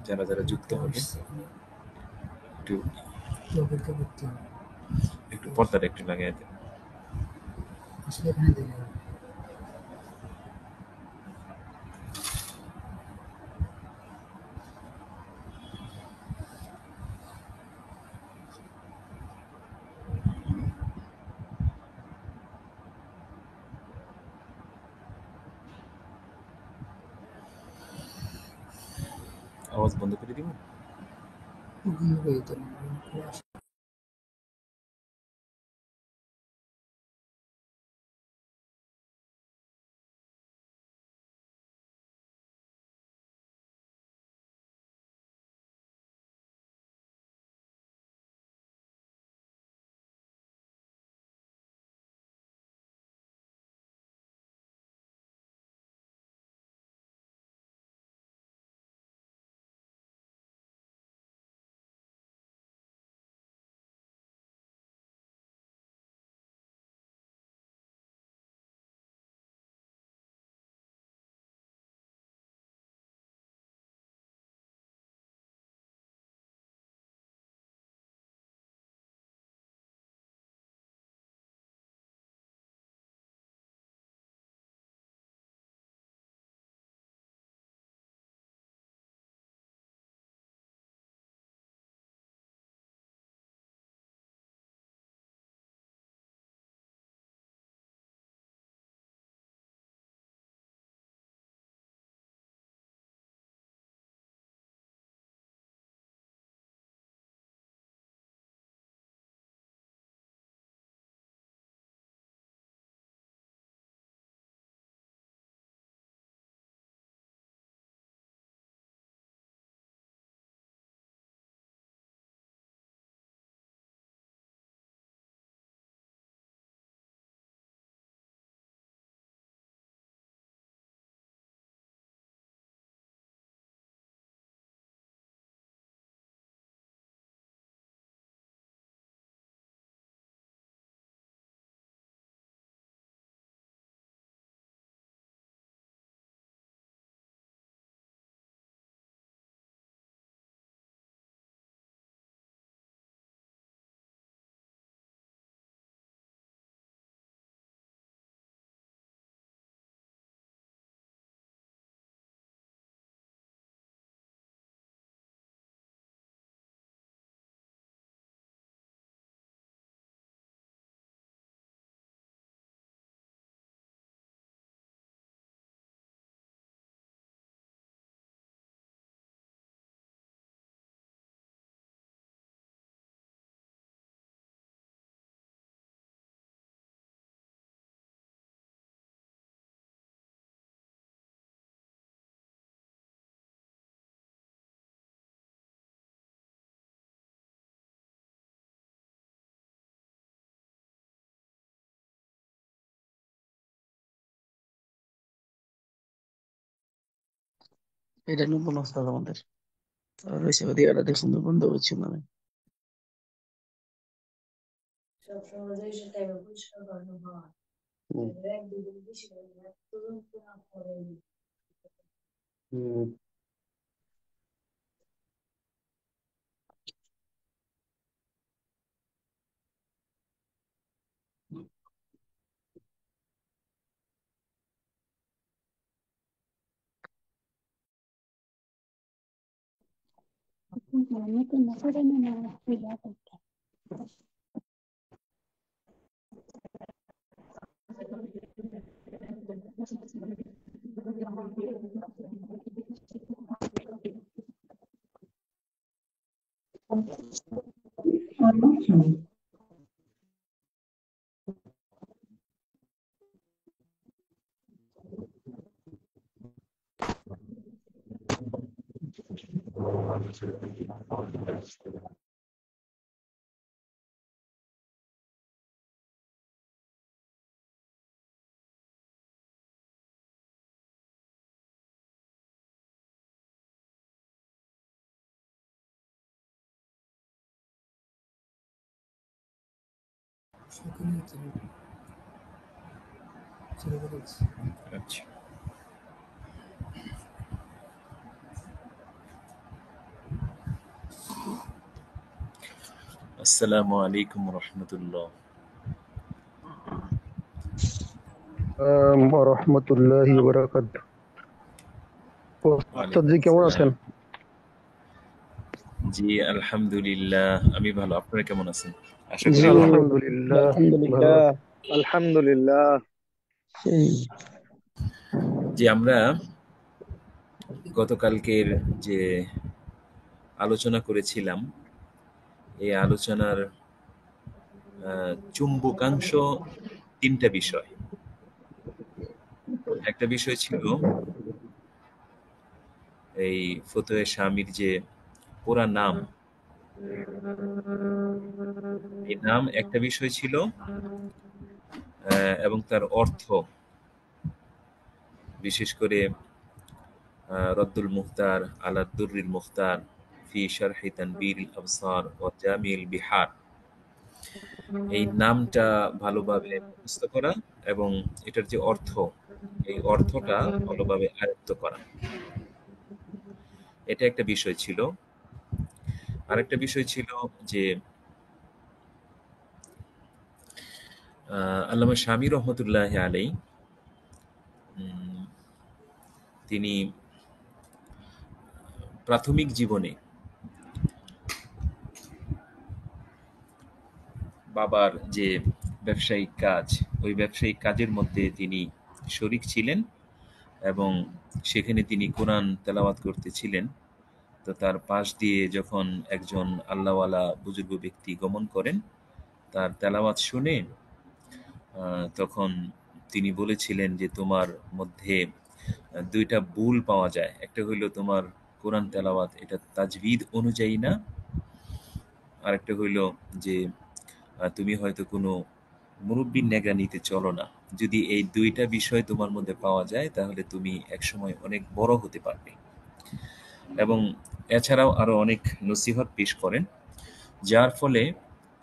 যারা যারা যুক্ত হবে একটু অপেক্ষা করতে হবে। একটু পর্দাটা একটু লাগাই দেন। আসলে এখানে দেরি হবে। আওয়াজ বন্ধ করে দিব। বন্ধ করে দিতে হবে, বন্ধ করে আসো। এটা নতুন ওস্তাদ আমাদের, রয়েছে ওদিকে দেখুন বন্ধ হচ্ছিল না। হুম। হুম। আচ্ছা, আসসালামু আলাইকুম রহমতুল্লাহ। রহমতুল্লাহি বারাকাত। ওস্তাদ জি ওয়ালাইকুম কেমন আছেন? আসসালাম। জি আলহামদুলিল্লাহ, আমি ভালো। আপনারা কেমন আছেন? আশা জি করি ভালো। আলহামদুলিল্লাহ ভালো আলহামদুলিল্লাহ। আছি। আলহামদুলিল্লাহ। সেই জি, আমরা গতকালকের যে আলোচনা করেছিলাম, এই আলোচনার চুম্বকাংশ তিনটা বিষয়। একটা বিষয় ছিল এই ফতোয়ে স্বামীর যে পুরা নাম, এই নাম একটা বিষয় ছিল, এবং তার অর্থ, বিশেষ করে রদ্দুল মুখতার আলা দুররিল মুখতার ফি শারহি তানবীরিল আবসার ওয়া জামিল বিহার, এই নামটা ভালোভাবে মুখস্থ করা এবং এটার যে অর্থ, এই অর্থটা ভালোভাবে আয়ত্ত করা, এটা একটা বিষয় ছিল। আরেকটা বিষয় ছিল যে আল্লামা শামী রহমতুল্লাহ আলাই, তিনি প্রাথমিক জীবনে বাবার যে ব্যবসায়িক কাজ, ওই ব্যবসায়িক কাজের মধ্যে তিনি শরিক ছিলেন এবং সেখানে তিনি কোরআন তেলাওয়াত করতেছিলেন। তো তার পাশ দিয়ে যখন একজন আল্লাহওয়ালা বুজুর্গ ব্যক্তি গমন করেন, তার তেলাওয়াত শুনে তখন তিনি বলেছিলেন যে তোমার মধ্যে দুইটা ভুল পাওয়া যায়। একটা হইলো তোমার কোরআন তেলাওয়াত এটা তাজবিদ অনুযায়ী না, আরেকটা হইলো যে তুমি হয়তো কোনো মুরব্বীর নেগরানিতে চলো না। যদি এই দুইটা বিষয় তোমার মধ্যে পাওয়া যায় তাহলে তুমি একসময় অনেক বড় হতে পারবে। এবং এছাড়াও আরো অনেক নসিহত পেশ করেন, যার ফলে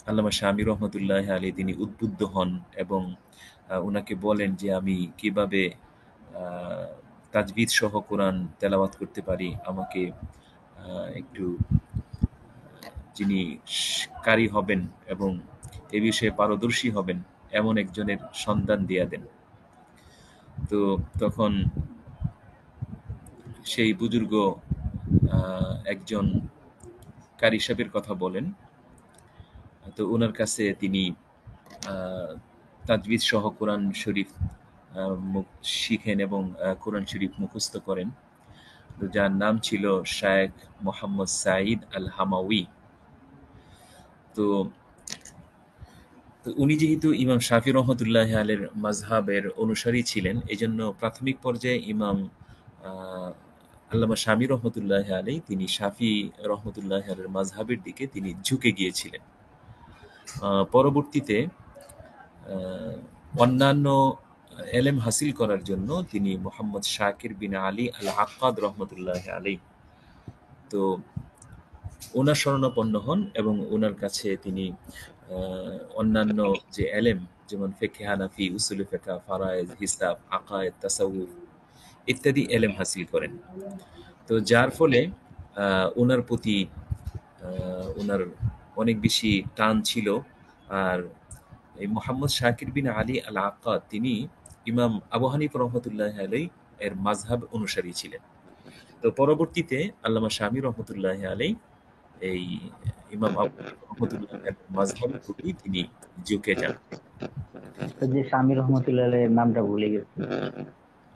আল্লামা শামী রহমতুল্লাহ আলী তিনি উদ্বুদ্ধ হন এবং উনাকে বলেন যে আমি কিভাবে তাজবিদ সহ কোরআন তেলাওয়াত করতে পারি, আমাকে একটু যিনি কারি হবেন এবং এ বিষয়ে পারদর্শী হবেন এমন একজনের সন্ধান দিয়া দেন। তো তখন সেই বুজুর্গ একজন কারি সাহেবের কথা বলেন। তো ওনার কাছে তিনি তাজবিদ সহ কোরআন শরীফ শিখেন এবং কোরআন শরীফ মুখস্থ করেন। তো যার নাম ছিল শায়েখ মোহাম্মদ সাঈদ আল হামাউই। তো তো উনি যেহেতু ইমাম শাফি রহমতুল্লাহ আলের মাযহাবের অনুসারী ছিলেন, এই জন্য প্রাথমিক পর্যায়ে ইমাম আল্লামা শামী রহমতুল্লাহ আলী তিনি শাফি রহমতুল্লাহ আলের মাযহাবের দিকে তিনি ঝুঁকে গিয়েছিলেন। পরবর্তীতে অন্যান্য এলেম হাসিল করার জন্য তিনি মোহাম্মদ শাকির বিন আলী আল আক্কাদ রহমতুল্লাহ আলী, তো ওনার শরণাপন্ন হন এবং ওনার কাছে তিনি অন্যান্য যে এলেম, যেমন ফিকহ হানাফি, উসুল ফিকহ, ফারায়েজ, হিসাব, আকায়েদ, তাসাউফ ইত্যাদি এলেম হাসিল করেন। তো যার ফলে ওনার প্রতি ওনার অনেক বেশি টান ছিল। আর এই মোহাম্মদ শাকির বিন আলী আল আক্কাদ তিনি ইমাম আবু হানিফা রহমতুল্লাহ আলাই এর মাযহাব অনুসারী ছিলেন। তো পরবর্তীতে আল্লামা শামী রহমতুল্লাহ আলাই এই ইমাম আবু হানিফা রহমতুল্লাহ আলাইহির মাযহাবের প্রতি তিনি ঝুঁকে যান। ওস্তাদ জি, শামী রহমতুল্লাহ আলাইহির নামটা ভুলে গেছি।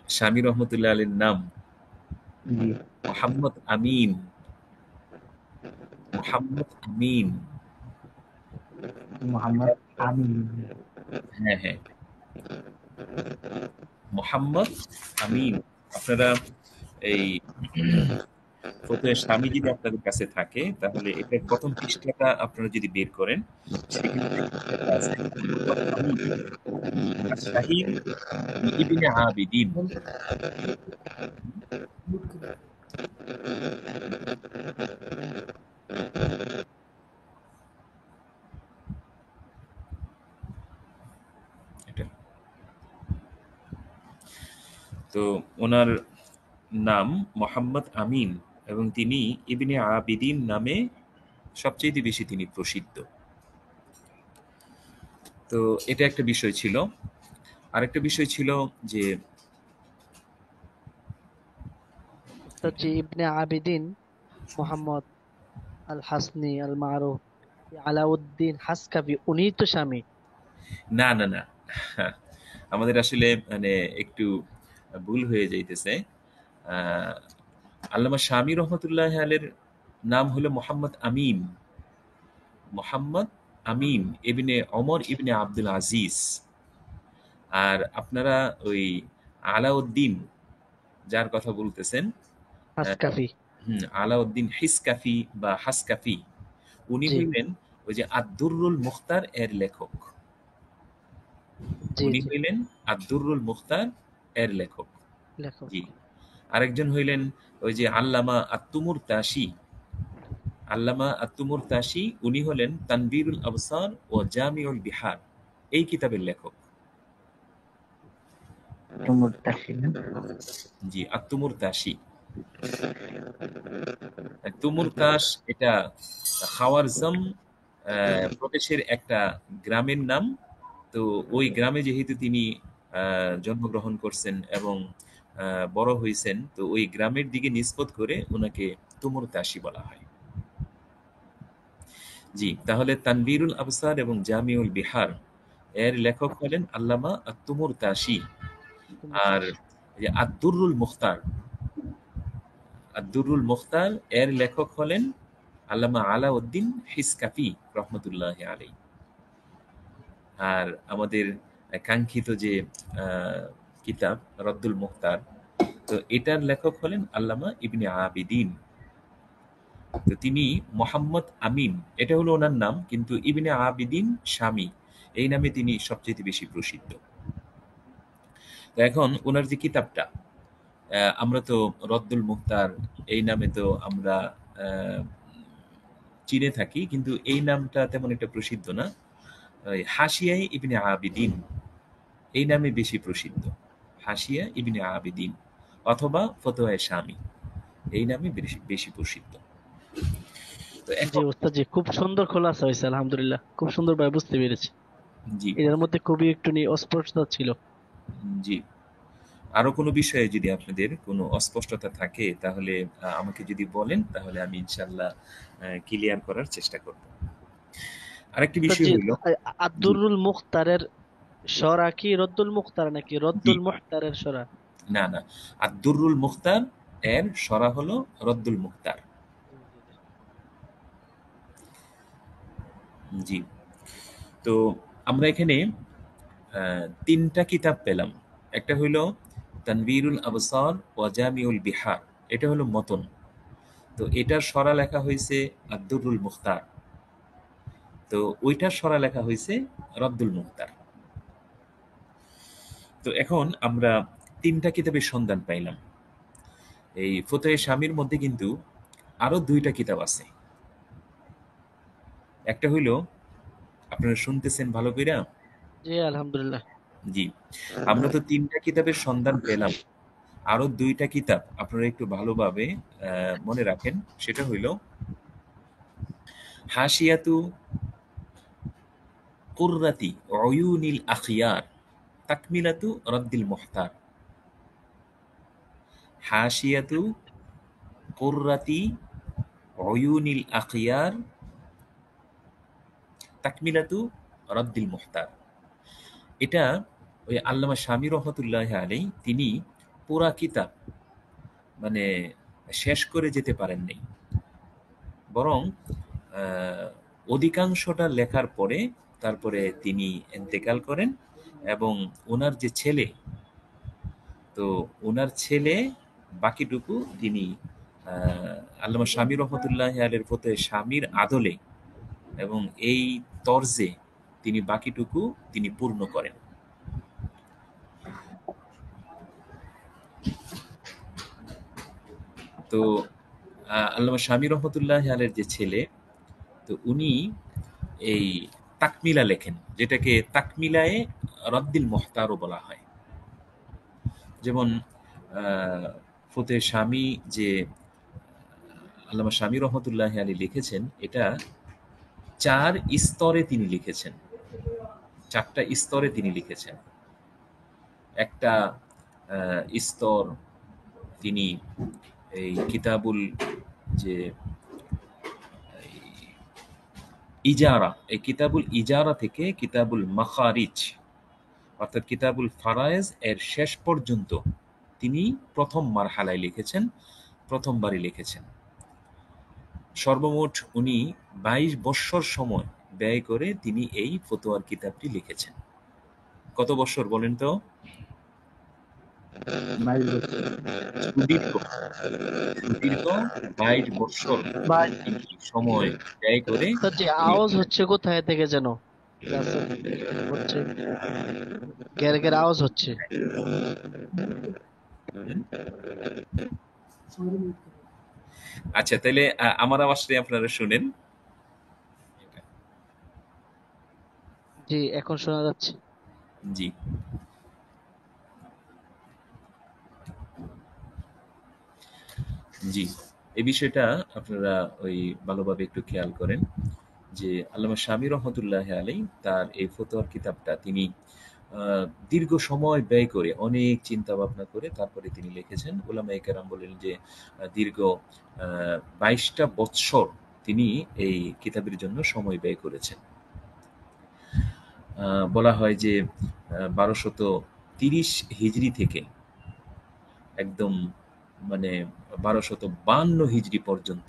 শামী রহমতুল্লাহ আলাইহির নাম জি, মোহাম্মদ আমিন। মোহাম্মদ আমিন। মোহাম্মদ আমিন। হ্যাঁ, হ্যাঁ, মোহাম্মদ আমিন। আপনারা এই ফতোয়া স্বামী যদি আপনাদের কাছে থাকে তাহলে এটার প্রথম পৃষ্ঠাটা আপনারা যদি বের করেন, সেখানে দেখবেন লেখা আছে মোহাম্মদ আমিন শাহিন ইবনে আবিদিন। এটা তো ওনার নাম মোহাম্মদ আমিন এবং তিনি ইবনে আবিদিন নামে সবচেয়ে বেশি তিনি প্রসিদ্ধ। তো এটা একটা বিষয় ছিল। আরেকটা বিষয় ছিল যে উস্তাদ জি, ইবনে আবিদিন মোহাম্মদ আল হাসনি আল মারুফ আলাউদ্দিন হাসকাফি, উনি তো স্বামী। না না না, আমাদের আসলে মানে একটু ভুল হয়ে যাইতেছে। আহ, আল্লামা শামী রহমতুল্লাহ আলের নাম হলো মোহাম্মদ আমিন, মোহাম্মদ আমিন ইবনে ওমর ইবনে আব্দুল আজিজ। আর আপনারা ওই আলাউদ্দিন যার কথা বলতেছেন, হাসকাফি। আলাউদ্দিন হিসকাফি বা হাসকাফি, উনি জি হইলেন ওই যে আদ-দুররুল মুখতার এর লেখক। জি উনি জি, হইলেন আদ-দুররুল মুখতার এর লেখক। লেখক। জি। আরেকজন হইলেন ওই যে আল্লামা আত-তুমুর তাসি, আল্লামা আত-তুমুর তাসি উনি হলেন তানবীরুল আবসার ও জামিউল বিহার এই কিতাবের লেখক। তুমুর তাসির না? জি, আত-তুমুর তাসি। তুমুর তাস এটা খাওয়ারজম প্রদেশের একটা গ্রামের নাম। তো ওই গ্রামে যেহেতু তিনি জন্মগ্রহণ করছেন এবং বড় হয়েছেন, তো ওই গ্রামের দিকে নিসবত করে ওনাকে তুমুর তাসি বলা হয়। জি, তাহলে তানবীরুল আবসার এবং জামিউল বিহার এর লেখক হলেন আল্লামা আত-তুমুর তাসি। তুমুর আর তাস। এই যে আদ-দুররুল মুখতার, আদ-দুররুল মুখতার এর লেখক হলেন আল্লামা আলাউদ্দিন হিসকাফি রহমতুল্লাহ আলাইহি। আর আমাদের কাঙ্ক্ষিত যে আহ, কিতাব রদ্দুল মুখতার, তো এটার লেখক হলেন আল্লামা ইবনে আবিদিন। তো তিনি মোহাম্মদ আমিন এটা হলো ওনার নাম, কিন্তু ইবনে আবিদিন স্বামী এই নামে তিনি সবচেয়ে বেশি প্রসিদ্ধ। তো এখন ওনার যে কিতাবটা, আমরা তো রদ্দুল মুখতার এই নামে তো আমরা আহ, চিনে থাকি, কিন্তু এই নামটা তেমন একটা প্রসিদ্ধ না। ওই হাসিয়াই ইবনে আবিদিন এই নামে বেশি প্রসিদ্ধ। হাসিয়া ইবনে আবিদিন অথবা ফতোয়ায়ে শামী এই নামে বেশি বেশি প্রসিদ্ধ। তো জি এখন ওস্তাদ জি, খুব সুন্দর খোলাসা হয়েছে, আলহামদুলিল্লাহ, খুব সুন্দরভাবে বুঝতে পেরেছি। জি এর মধ্যে খুবই একটু অস্পষ্টতা ছিল। জি, আরো কোনো বিষয়ে যদি আপনাদের কোনো অস্পষ্টতা থাকে তাহলে আমাকে যদি বলেন, তাহলে আমি ইনশাল্লাহ ক্লিয়ার করার চেষ্টা করব। আরেকটি ওস্তাদ বিষয় জি, হইল, জি আব্দুরুল মুখতারের সরা কি রদ্দুল মুখতার নাকি জি, রদ্দুল মুখতারের সরা? না না, আদ-দুররুল মুখতার এর সরা হলো রদ্দুল মুখতার। জি জি জি। জি, তো আমরা এখানে তিনটা কিতাব পেলাম। একটা হইল তানবীরুল আবসার ওয়া জামিউল বিহার, এটা হলো মতন। তো এটার সরা লেখা হয়েছে আদ-দুররুল মুখতার, তো ওইটার সরা লেখা হয়েছে রদ্দুল মুখতার। তো এখন আমরা তিনটা কিতাবের সন্ধান পাইলাম। এই ফতোয়ে শামীর মধ্যে কিন্তু আরো দুইটা কিতাব আছে। একটা হইল, আপনারা শুনতেছেন ভালো কইরা? জি আলহামদুলিল্লাহ। জি, আমরা তো তিনটা কিতাবের সন্ধান পেলাম, আরো দুইটা কিতাব আপনারা একটু ভালোভাবে মনে রাখেন। সেটা হইল হাসিয়াতু কুররাতি উয়ুনিল আখিয়ার তাকমিলাতু রদ্দিল মুহতার। হাসিয়াতু কুররাতি উয়ুনিল আখিয়ার তাকমিলাতু রদ্দিল মুহতার। এটা ওই আল্লামা শামী রহমতুল্লাহ আলাই তিনি পুরা কিতাব মানে শেষ করে যেতে পারেন নাই, বরং আহ, অধিকাংশটা লেখার পরে তারপরে তিনি ইন্তেকাল করেন। এবং ওনার যে ছেলে, তো ওনার ছেলে বাকিটুকু তিনি আল্লামা শামী রহমতুল্লাহ আলের ফতোয়ে শামীর আদলে এবং এই তরজে তিনি বাকিটুকু তিনি পূর্ণ করেন। তো আল্লামা শামী রহমতুল্লাহ আলের যে ছেলে, তো উনি এই তাকমিলা লেখেন, যেটাকে তাকমিলায়ে রদ্দিল মুহতারও বলা হয়। যেমন আহ, ফতে শামী যে আল্লামা শামী রহমতুল্লাহ আলী লিখেছেন, এটা 4 স্তরে তিনি লিখেছেন। 4টা স্তরে তিনি লিখেছেন। একটা স্তর তিনি এই কিতাবুল যে এই ইজারা, এই কিতাবুল ইজারা থেকে কিতাবুল মাখারিজ অর্থাৎ কিতাবুল ফারায়েজ এর শেষ পর্যন্ত তিনি প্রথম মারহালায় লিখেছেন, প্রথমবারই লিখেছেন। সর্বমোট উনি 22 বৎসর সময় ব্যয় করে তিনি এই ফতোয়ার কিতাবটি লিখেছেন। কত বৎসর বলেন তো? 22 বছর। সুদীর্ঘ 22 বৎসর ভাই তিনি সময় ব্যয় করে ওস্তাদ জি, তিনি আওয়াজ হচ্ছে কোথায় থেকে যেন ক্লাসের হচ্ছে, গের গের আওয়াজ হচ্ছে। আচ্ছা, তাহলে আমার আওয়াজটাই আপনারা শুনেন। জি, এখন শোনা যাচ্ছে। জি, জি, এই বিষয়টা আপনারা ওই ভালোভাবে একটু খেয়াল করেন যে আল্লামা শামী রহমতুল্লাহ আলাই তার এই ফতোয়ার কিতাবটা তিনি দীর্ঘ সময় ব্যয় করে অনেক চিন্তা ভাবনা করে তারপরে তিনি লিখেছেন। উলামায়ে কেরাম বলেন যে দীর্ঘ 22টা বৎসর তিনি এই কিতাবের জন্য সময় ব্যয় করেছেন। বলা হয় যে 1230 হিজরি থেকে একদম মানে 1252 হিজরি পর্যন্ত,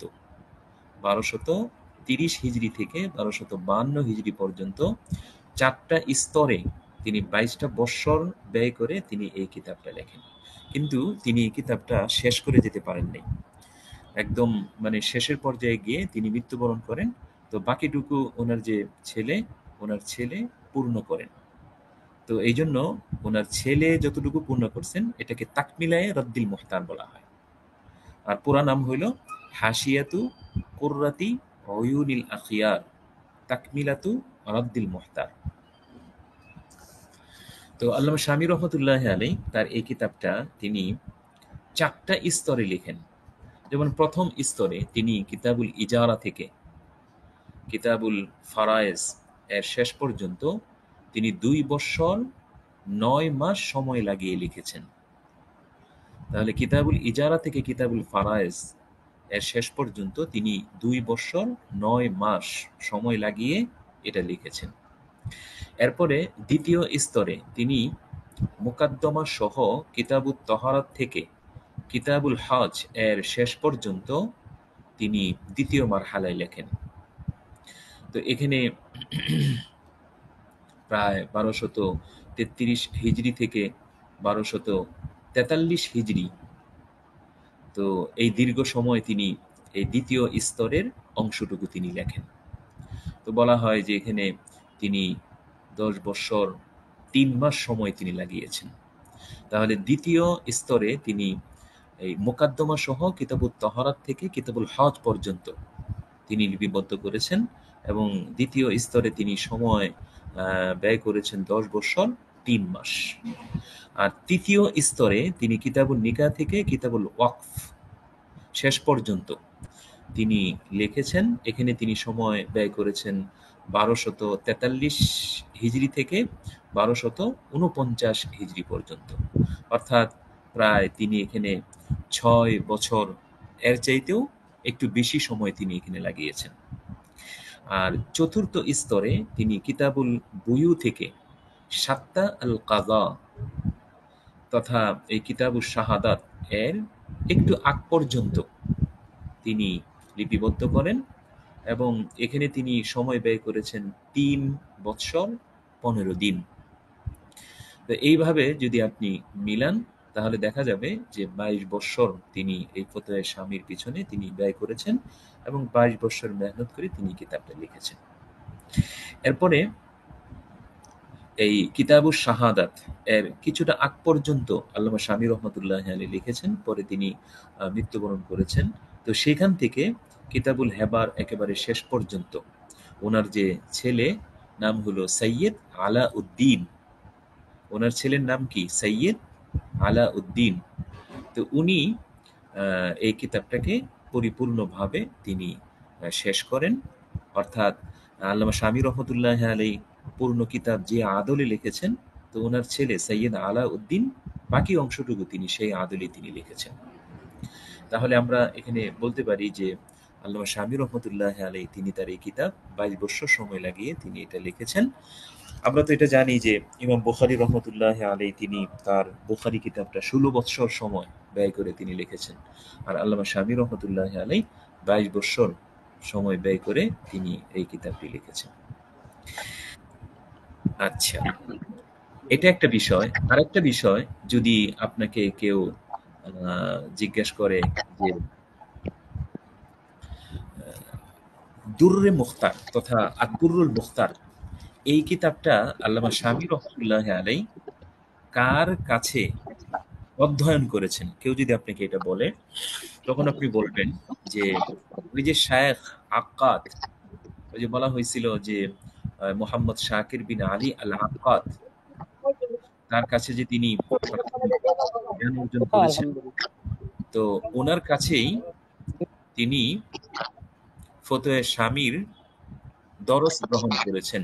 1230 হিজরি থেকে 1252 হিজরি পর্যন্ত 4টা স্তরে তিনি 22টা বৎসর ব্যয় করে তিনি এই কিতাবটা লেখেন। কিন্তু তিনি এই কিতাবটা শেষ করে যেতে পারেন নাই। একদম মানে শেষের পর্যায়ে গিয়ে তিনি মৃত্যুবরণ করেন। তো বাকিটুকু ওনার ছেলে পূর্ণ করেন। তো এই জন্য ওনার ছেলে যতটুকু পূর্ণ করছেন এটাকে তাকমিলায়ে রদ্দিল মুহতার বলা হয়। আর পুরা নাম হইল হাসিয়াতু কুররাতি উয়ুনিল আখিয়ার তাকমিলাতু রদ্দিল মুহতার। তো আল্লামা শামী রহমতুল্লাহ আলাইহি তার এই কিতাবটা তিনি 4টা স্তরে লেখেন। যেমন প্রথম স্তরে তিনি কিতাবুল ইজারা থেকে কিতাবুল ফারায়েজ এর শেষ পর্যন্ত তিনি 2 বৎসর 9 মাস সময় লাগিয়ে লিখেছেন। তাহলে কিতাবুল ইজারা থেকে কিতাবুল ফারায়েজ এর শেষ পর্যন্ত তিনি 2 বৎসর 9 মাস সময় লাগিয়ে এটা লিখেছেন। এরপরে দ্বিতীয় স্তরে তিনি মুকাদ্দমা সহ কিতাবুত তহারাত থেকে কিতাবুল হজ এর শেষ পর্যন্ত তিনি দ্বিতীয় মারহালায় লেখেন। তো এখানে প্রায় 1233 হিজরি থেকে 1243 হিজরি, তো এই দীর্ঘ সময় তিনি এই দ্বিতীয় স্তরের অংশটুকু তিনি লেখেন। তো বলা হয় যে এখানে তিনি 10 বৎসর 3 মাস সময় তিনি লাগিয়েছেন। তাহলে দ্বিতীয় স্তরে তিনি এই মোকাদ্দমা সহ কিতাবুত তহারাত থেকে কিতাবুল হজ পর্যন্ত তিনি লিপিবদ্ধ করেছেন এবং দ্বিতীয় স্তরে তিনি সময় ব্যয় করেছেন 10 বৎসর 3 মাস। আর তৃতীয় স্তরে তিনি কিতাবুল নিকাহ থেকে কিতাবুল ওয়াকফ শেষ পর্যন্ত তিনি লিখেছেন। এখানে তিনি সময় ব্যয় করেছেন 1243 হিজরি থেকে 1249 হিজরি পর্যন্ত, অর্থাৎ প্রায় তিনি এখানে 6 বছর এর চাইতেও একটু বেশি সময় তিনি এখানে লাগিয়েছেন। আর চতুর্থ স্তরে তিনি কিতাবুল বুয়ু থেকে সাত্তা আল কাযা তথা এই কিতাবুল শাহাদাত এর একটু আগ পর্যন্ত তিনি লিপিবদ্ধ করেন এবং এখানে তিনি সময় ব্যয় করেছেন 3 বৎসর 15 দিন। তো এইভাবে যদি আপনি মিলান তাহলে দেখা যাবে যে 22 বৎসর তিনি এই ফতোয়া শামীর পিছনে তিনি ব্যয় করেছেন এবং 22 বৎসর মেহনত করে তিনি কিতাবটা লিখেছেন। এরপরে এই কিতাবুশ শাহাদাত এর কিছুটা আগ পর্যন্ত আল্লামা শামী রহমতুল্লাহ আলাইহি লিখেছেন, পরে তিনি মৃত্যুবরণ করেছেন। তো সেখান থেকে কিতাবুল হেবার একেবারে শেষ পর্যন্ত ওনার যে ছেলে নাম হলো সৈয়দ আলাউদ্দিন, ওনার ছেলের নাম কি? সৈয়দ আলাউদ্দিন। তো উনি এই কিতাবটাকে পরিপূর্ণভাবে তিনি শেষ করেন। অর্থাৎ আল্লামা শামী রহমতুল্লাহ আলাইহি পূর্ণ কিতাব যে আদলে লিখেছেন, তো ওনার ছেলে সৈয়দ আলাউদ্দিন বাকি অংশটুকু তিনি সেই আদলে তিনি লিখেছেন। তাহলে আমরা এখানে বলতে পারি যে আল্লামা শামী রহমতুল্লাহ আলাই তিনি তার এই কিতাব 22 বছর সময় লাগিয়ে তিনি এটা লিখেছেন। আমরা তো এটা জানি যে ইমাম বুখারী রহমতুল্লাহ আলাই তিনি তার বুখারী কিতাবটা 16 বছর সময় ব্যয় করে তিনি লিখেছেন, আর আল্লামা শামী রহমতুল্লাহ আলাই 22 বছর সময় ব্যয় করে তিনি এই কিতাবটি লিখেছেন। আচ্ছা, এটা একটা বিষয়। আরেকটা বিষয়, যদি আপনাকে কেউ জিজ্ঞেস করে যে দুররে মুখতার তথা আদ-দুররুল মুখতার এই কিতাবটা আল্লামা শামী রহমতুল্লাহ আলাই কার কাছে অধ্যয়ন করেছেন, কেউ যদি আপনাকে এটা বলে, তখন আপনি বলবেন যে ওই যে শায়েখ আক্কাদ, ওই যে বলা হয়েছিল যে মোহাম্মদ শাকির বিন আলী আল আক্কাদ, তার কাছে যে তিনি জ্ঞান অর্জন করেছেন, তো ওনার কাছেই তিনি ফতোয়া শামীর দরস গ্রহণ করেছেন।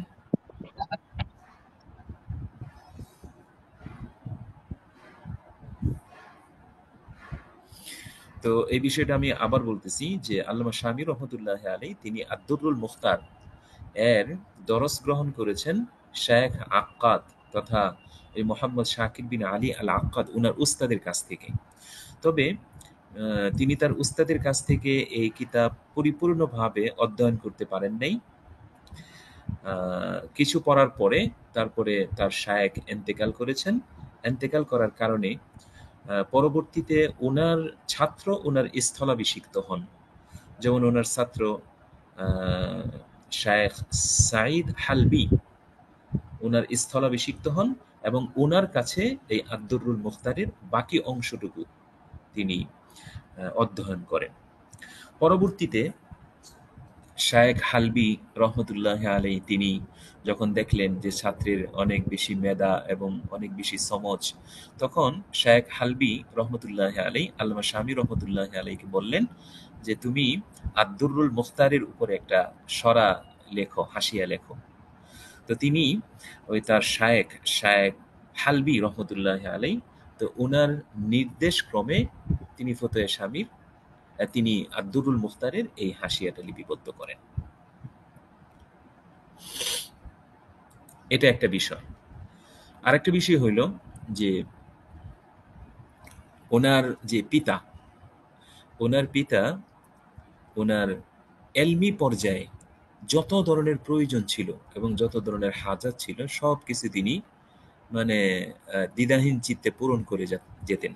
তো এই বিষয়টা আমি আবার বলতেছি যে আল্লামা শামী রহমতুল্লাহ আলাই তিনি আদ-দুররুল মুখতার এর দরস গ্রহণ করেছেন শায়েখ আক্কাদ তথা এই মোহাম্মদ শাকির বিন আলী আল আক্কাদ উনার উস্তাদের কাছ থেকে। তবে তিনি তার উস্তাদের কাছ থেকে এই কিতাব পরিপূর্ণভাবে অধ্যয়ন করতে পারেন নাই। কিছু পড়ার পরে তারপরে তার শায়েখ এন্তেকাল করেছেন। এন্তেকাল করার কারণে পরবর্তীতে ওনার ছাত্র ওনার স্থলাভিষিক্ত হন। যেমন ওনার ছাত্র শায়েখ সাঈদ হালবি ওনার স্থলাভিষিক্ত হন এবং ওনার কাছে এই আদ-দুররুল মুখতারের বাকি অংশটুকু তিনি অধ্যয়ন করেন। পরবর্তীতে শায়েখ হালবি রহমতুল্লাহ আলাই তিনি যখন দেখলেন যে ছাত্রের অনেক বেশি মেধা এবং অনেক বেশি সমজ, তখন শায়েখ হালবি রহমতুল্লাহ আলাই আল্লামা শামী রহমতুল্লাহ আলাইকে বললেন যে তুমি আদ-দুররুল মুখতারের উপরে একটা সরা লেখো, হাসিয়া লেখো। তো তিনি ওই তার শায়েখ হালবি রহমতুল্লাহ আলাই, তো ওনার নির্দেশ ক্রমে তিনি ফতোয়া শামীর তিনি আদ-দুররুল মুখতারের এই হাসিয়াটা লিপিবদ্ধ করেন। এটা একটা বিষয়। আরেকটা বিষয় হইল যে ওনার যে পিতা, ওনার এলমি পর্যায়ে যত ধরনের প্রয়োজন ছিল এবং যত ধরনের হাজাত ছিল সব কিছু তিনি মানে দ্বিধাহীন চিত্তে পূরণ করে যেতেন।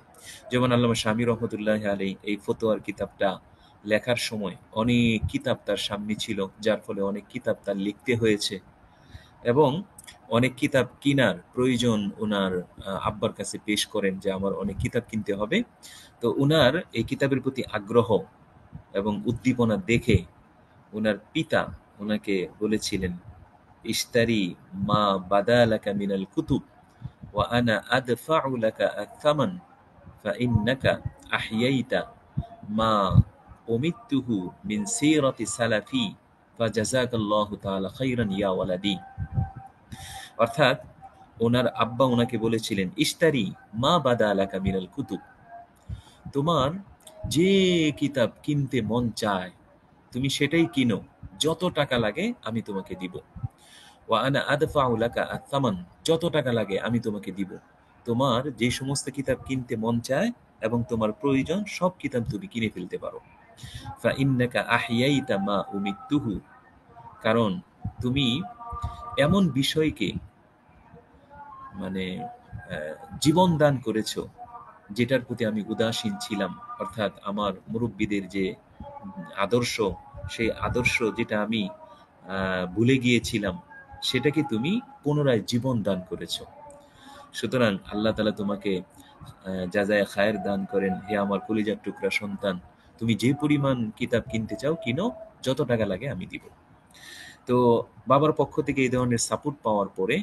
যেমন আল্লামা শামী রহমতুল্লাহ আলাই এই ফতোয়ার কিতাবটা লেখার সময় অনেক কিতাব তার সামনে ছিল, যার ফলে অনেক কিতাব তার লিখতে হয়েছে এবং অনেক কিতাব কিনার প্রয়োজন ওনার আব্বার কাছে পেশ করেন যে আমার অনেক কিতাব কিনতে হবে। তো ওনার এই কিতাবের প্রতি আগ্রহ এবং উদ্দীপনা দেখে ওনার পিতা ওনাকে বলেছিলেন, ইশতারি মা বাদালাকা মিনাল কুতুব ওয়া আনা আদফাউ লাকা আথমান ফাইন্নাকা আহইয়াইতা মা উমিত্তুহু মিন সিরাতি সালাফি ফাজাযাকাল্লাহু তাআলা খাইরান ইয়া ওয়ালাদি। অর্থাৎ ওনার আব্বা ওনাকে বলেছিলেন, ইশতারি মা বাদালাকা মিনাল কুতুব, তোমার যে কিতাব কিনতে মন চায় তুমি সেটাই কিনো, যত টাকা লাগে আমি তোমাকে দিব। ওয়া আনা আদফাউ লাকা আথমান, যত টাকা লাগে আমি তোমাকে দিব। তোমার যে সমস্ত কিতাব কিনতে মন চায় এবং তোমার প্রয়োজন সব কিতাব তুমি কিনে ফেলতে পারো। ফাইন্নাকা আহইয়াইতা মা উমিত্তুহু, কারণ তুমি এমন বিষয়কে মানে জীবন দান করেছো যেটার প্রতি আমি উদাসীন ছিলাম, অর্থাৎ আমার মুরব্বীদের যে আদর্শ, সেই আদর্শ যেটা আমি ভুলে গিয়েছিলাম সেটাকে তুমি পুনরায় জীবন দান করেছ। সুতরাং আল্লাহ তাআলা তোমাকে জাযায়ে খায়ের দান করেন। হে আমার কলিজার টুকরা সন্তান, তুমি যে পরিমাণ কিতাব কিনতে চাও কিনো, যত টাকা লাগে আমি দিব। তো বাবার পক্ষ থেকে এই ধরনের সাপোর্ট পাওয়ার পরে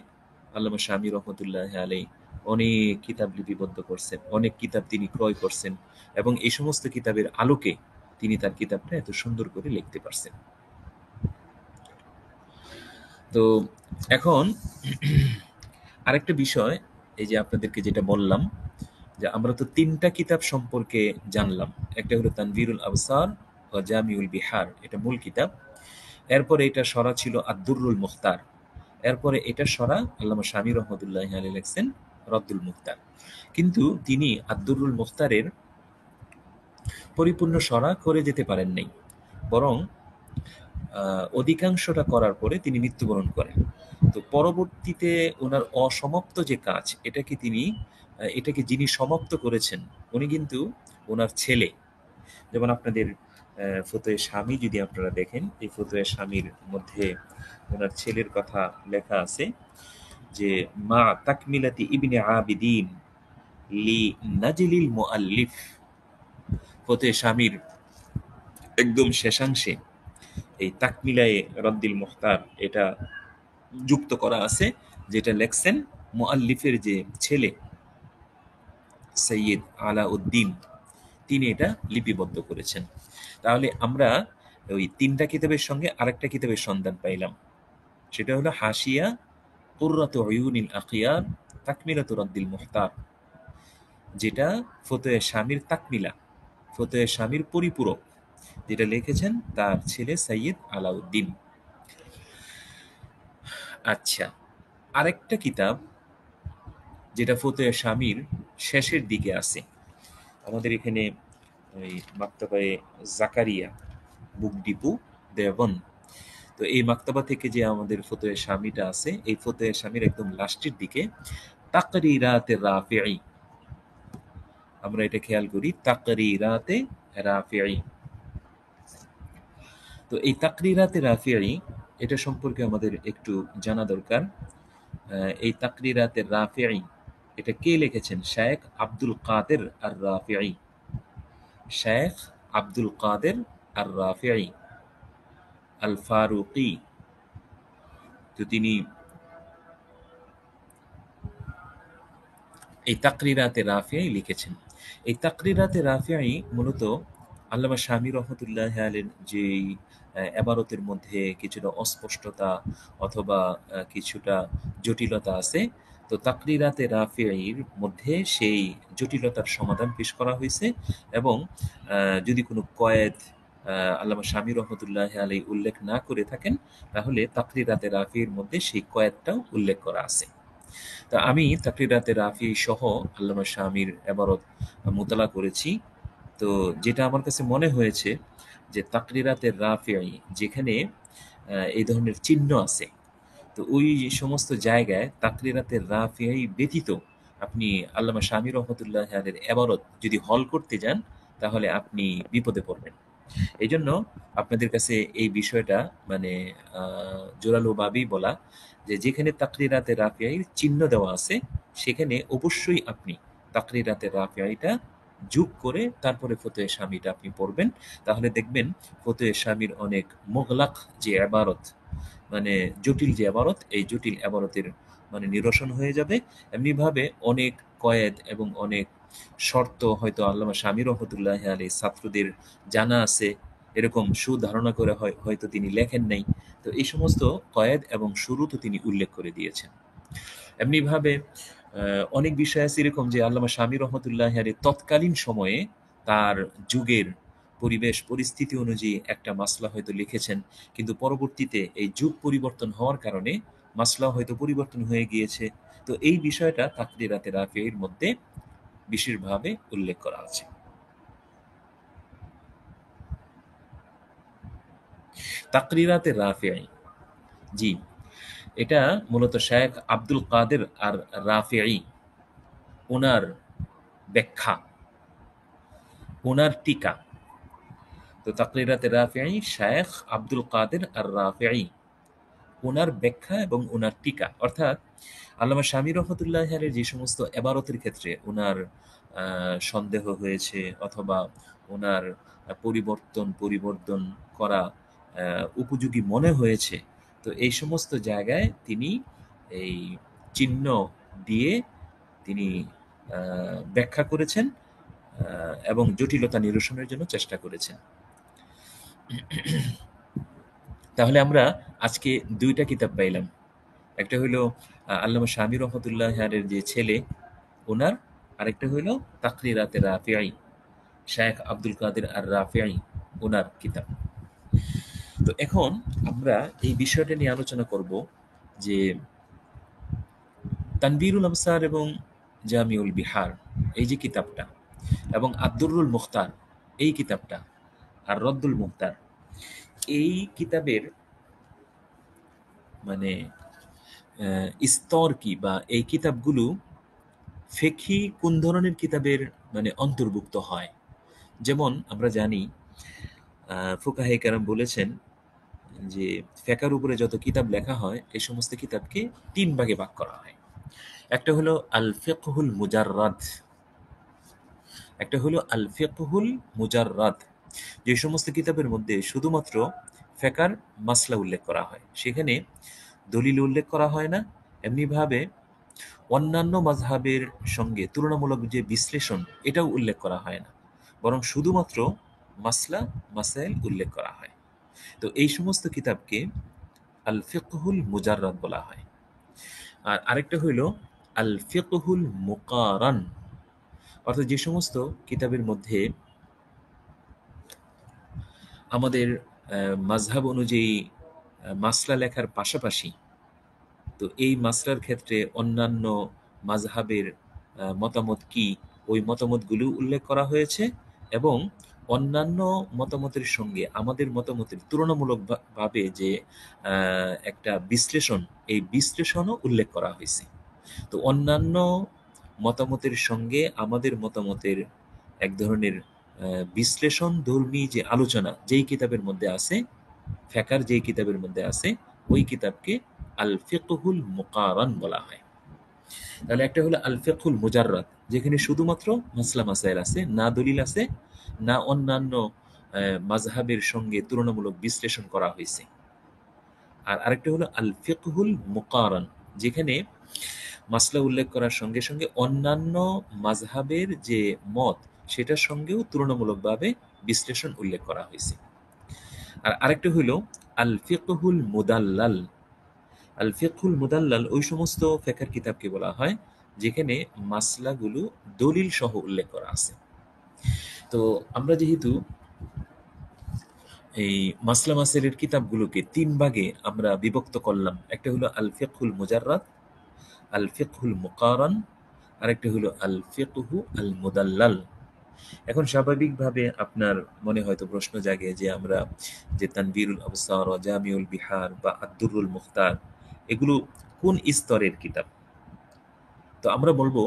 আল্লামা শামী রহমতুল্লাহ আলাই অনেক কিতাব লিপিবদ্ধ করছেন, অনেক কিতাব তিনি ক্রয় করছেন এবং এই সমস্ত কিতাবের আলোকে তিনি তার কিতাবটা এত সুন্দর করে লিখতে পারছেন। তো এখন আরেকটা বিষয়, এই যে আপনাদেরকে যেটা বললাম যে আমরা তো ৩টা কিতাব সম্পর্কে জানলাম। একটা হলো তানভীরুল আবসার ও জামিউল বিহার, এটা মূল কিতাব। এরপরে এটা সরা ছিল আদ-দুররুল মুখতার। এরপরে এটা সরা আল্লামা শামী রহমতুল্লাহি আলাইহি লিখছেন রদ্দুল মুখতার। কিন্তু তিনি আদ-দুররুল মুখতারের পরিপূর্ণ সরা করে যেতে পারেন নাই, বরং অধিকাংশটা করার পরে তিনি মৃত্যুবরণ করেন। তো পরবর্তীতে ওনার অসমাপ্ত যে কাজ, এটাকে যিনি সমাপ্ত করেছেন উনি কিন্তু ওনার ছেলে। যেমন আপনাদের ফতোয়ে স্বামী যদি আপনারা দেখেন, এই ফতোয়ে স্বামীর মধ্যে ওনার ছেলের কথা লেখা আছে যে মা তাকমিলাতি ইবনে আবিদিন লি নাজিলিল মুআল্লিফ। ফতোয়ে স্বামীর একদম শেষাংশে এই তাকমিলায়ে রদ্দিল মুখতার এটা যুক্ত করা আছে, যেটা লেখছেন মুআল্লিফের যে ছেলে সৈয়দ আলাউদ্দিন, তিনি এটা লিপিবদ্ধ করেছেন। তাহলে আমরা ওই ৩টা কিতাবের সঙ্গে আরেকটা কিতাবের সন্ধান পাইলাম, সেটা হলো হাসিয়া কুররাতু উয়ুনিল আখিয়ার তাকমিলাতু রদ্দিল মুখতার, যেটা ফতোয়ে স্বামীর তাকমিলা, ফতোয়ে স্বামীর পরিপূরক, যেটা লিখেছেন তার ছেলে সৈয়দ আলাউদ্দিন। আচ্ছা, আরেকটা কিতাব যেটা ফতোয়ে স্বামীর শেষের দিকে আছে, আমাদের এখানে ওই মাক্তাবায়ে জাকারিয়া বুক ডিপু দেওবন্দ। তো এই মাক্তাবা থেকে যে আমাদের ফতোয়ে স্বামীটা আছে, এই ফতোয়ে স্বামীর একদম লাস্টের দিকে তাকরিরাতে রাফিঈ, আমরা এটা খেয়াল করি, তাকরিরাতে রাফিঈ। তো এই তাকরিরাতে রাফিঈ এটা সম্পর্কে আমাদের একটু জানা দরকার। এই তাকরিরাতে রাফিঈ এটা কে লিখেছেন? শেখ আব্দুল কাদের আর রাফিঈ। শেখ আব্দুল কাদের আর রাফিঈ আল ফারুকি। তো তিনি এই তাকরিরাতে রাফিঈ লিখেছেন। এই তাকরিরাতে রাফিঈ মূলত আল্লামা শামী রহমতুল্লাহ আলাইহির যে এবারতের মধ্যে কিছুটা অস্পষ্টতা অথবা কিছুটা জটিলতা আছে, তো তাকরিরাতে রাফিঈর মধ্যে সেই জটিলতার সমাধান পেশ করা হয়েছে। এবং যদি কোনো কয়েদ আল্লামা শামী রহমতুল্লাহ আলাইহি উল্লেখ না করে থাকেন, তাহলে তাকরিরাতে রাফিঈর মধ্যে সেই কয়েদটাও উল্লেখ করা আছে। তা আমি তাকরিরাতে রাফি সহ আল্লামা শামীর এবারত মোতালা করেছি। তো যেটা আমার কাছে মনে হয়েছে যে তাকরিরাতে রাফিঈ যেখানে এই ধরনের চিহ্ন আছে, তো ওই সমস্ত জায়গায় তাকরিরাতে রাফিঈ ব্যতীত আপনি আল্লামা শামী রহমতুল্লাহ আলাইহির এবারত যদি হল করতে যান, তাহলে আপনি বিপদে পড়বেন। এই জন্য আপনাদের কাছে এই বিষয়টা মানে জোরালোভাবেই বলা যে যেখানে তাকরিরাতে রাফিঈর চিহ্ন দেওয়া আছে, সেখানে অবশ্যই আপনি তাকরিরাতে রাফিঈটা যোগ করে তারপরে ফতোয়ে স্বামীটা আপনি পড়বেন। তাহলে দেখবেন ফতোয়ে স্বামীর অনেক মুগলাক যে এবারত, মানে জটিল যে এবারত, এই জটিল এবারতের মানে নিরসন হয়ে যাবে। এমনিভাবে অনেক কয়েদ এবং অনেক শর্ত হয়তো আল্লামা শামী রহমতুল্লাহ আলাইহি ছাত্রদের জানা আছে, এরকম সুধারণা করে হয়তো তিনি লেখেন নাই। তো এই সমস্ত কয়েদ এবং শুরুতও তিনি উল্লেখ করে দিয়েছেন। এমনিভাবে অনেক বিষয় আছে এরকম যে আল্লামা শামী রহমতুল্লাহ আলাইহি তৎকালীন সময়ে তার যুগের পরিবেশ পরিস্থিতি অনুযায়ী একটা মাসলা হয়তো লিখেছেন, কিন্তু পরবর্তীতে এই যুগ পরিবর্তন হওয়ার কারণে মাসলা হয়তো পরিবর্তন হয়ে গিয়েছে। তো এই বিষয়টা তাকরিরাতে রাফিঈর মধ্যে বিশেষভাবে উল্লেখ করা আছে। তাকরিরাতে রাফিঈ, জি, এটা মূলত শেখ আব্দুল কাদের আর রাফিঈ ওনার ব্যাখ্যা, ওনার টিকা। তো তাকরিরাতে রাফিঈ শেখ আব্দুল কাদের আর রাফিঈ ওনার ব্যাখ্যা এবং ওনার টিকা। অর্থাৎ আল্লামা শামী রহমতুল্লাহ আলাইহির যে সমস্ত এবারতের ক্ষেত্রে ওনার সন্দেহ হয়েছে অথবা ওনার পরিবর্তন করা উপযোগী মনে হয়েছে, তো এই সমস্ত জায়গায় তিনি এই চিহ্ন দিয়ে তিনি ব্যাখ্যা করেছেন এবং জটিলতা নিরসনের জন্য চেষ্টা করেছেন। তাহলে আমরা আজকে দুইটা কিতাব পাইলাম। একটা হইলো আল্লামা শামী রহমতুল্লাহ আলের যে ছেলে ওনার, আরেকটা হইলো তাকরিরাতে রাফিঈ, শায়েখ আব্দুল কাদের আর রাফিঈ ওনার কিতাব। তো এখন আমরা এই বিষয়টা নিয়ে আলোচনা করব যে তানবীরুল আবসার এবং জামিউল বিহার এই যে কিতাবটা, এবং আদ-দুররুল মুখতার এই কিতাবটা, আর রদ্দুল মুখতার এই কিতাবের মানে স্তর কি, বা এই কিতাবগুলো ফিকহি কোন ধরনের কিতাবের মানে অন্তর্ভুক্ত হয়। যেমন আমরা জানি ফুকাহে কেরাম বলেছেন যে ফিকহের উপরে যত কিতাব লেখা হয় এই সমস্ত কিতাবকে তিন ভাগে ভাগ করা হয়। একটা হলো আল ফিকহুল মুজাররাদ, একটা হলো আল ফিকহুল মুজাররাদ, যে সমস্ত কিতাবের মধ্যে শুধুমাত্র ফিকহের মাসলা উল্লেখ করা হয়, সেখানে দলিল উল্লেখ করা হয় না, এমনিভাবে অন্যান্য মাযহাবের সঙ্গে তুলনামূলক যে বিশ্লেষণ এটাও উল্লেখ করা হয় না, বরং শুধুমাত্র মাসলা মাসাইল উল্লেখ করা হয়। তো এই সমস্ত কিতাবকে আল ফিকহুল মুজাররাদ বলা হয়। আর আরেকটা হইল আল ফিকহুল মুকারান, অর্থাৎ যে সমস্ত কিতাবের মধ্যে আমাদের মাযহাব অনুযায়ী মাসলা লেখার পাশাপাশি তো এই মাসলার ক্ষেত্রে অন্যান্য মাযহাবের মতামত কি, ওই মতামতগুলো উল্লেখ করা হয়েছে, এবং অন্যান্য মতামতের সঙ্গে আমাদের মতামতের তুলনামূলকভাবে যে একটা বিশ্লেষণ, এই বিশ্লেষণও উল্লেখ করা হয়েছে। তো অন্যান্য মতামতের সঙ্গে আমাদের মতামতের এক ধরনের বিশ্লেষণ ধর্মী যে আলোচনা যেই কিতাবের মধ্যে আছে, ফিকহের যেই কিতাবের মধ্যে আছে, ওই কিতাবকে আল ফিকহুল মুকারান বলা হয়। তাহলে একটা হলো আল ফিকহুল মুজাররাদ, যেখানে শুধুমাত্র মাসলা মাসাইল আছে, না দলিল আছে, না অন্যান্য মাযহাবের সঙ্গে তুলনামূলক বিশ্লেষণ করা হয়েছে। আর আরেকটা হলো আল ফিকহুল মুকারান, যেখানে মাসলা উল্লেখ করার সঙ্গে সঙ্গে অন্যান্য মাযহাবের যে মত সেটার সঙ্গেও তুলনামূলকভাবে বিশ্লেষণ উল্লেখ করা হয়েছে। আর আরেকটা হইল আল ফিকহুল মুদাল্লাল। আল ফিকহুল মুদাল্লাল ওই সমস্ত ফিকহের কিতাবকে বলা হয় যেখানে মাসলাগুলো দলিল সহ উল্লেখ করা আছে। তো আমরা যেহেতু এই মাসলা মাসাইলের কিতাবগুলোকে তিন ভাগে আমরা বিভক্ত করলাম, একটা হলো আল ফিকহুল মুজাররাদ, আল ফিকহুল মুকারান, আরেকটা হলো আল ফিকহু আল মুদাল্লাল। এখন স্বাভাবিকভাবে আপনার মনে হয়তো প্রশ্ন জাগে যে আমরা যে তানবীরুল আবসার, জামিউল বিহার বা আদ-দুররুল মুখতার এগুলো কোন স্তরের কিতাব। তো আমরা বলবো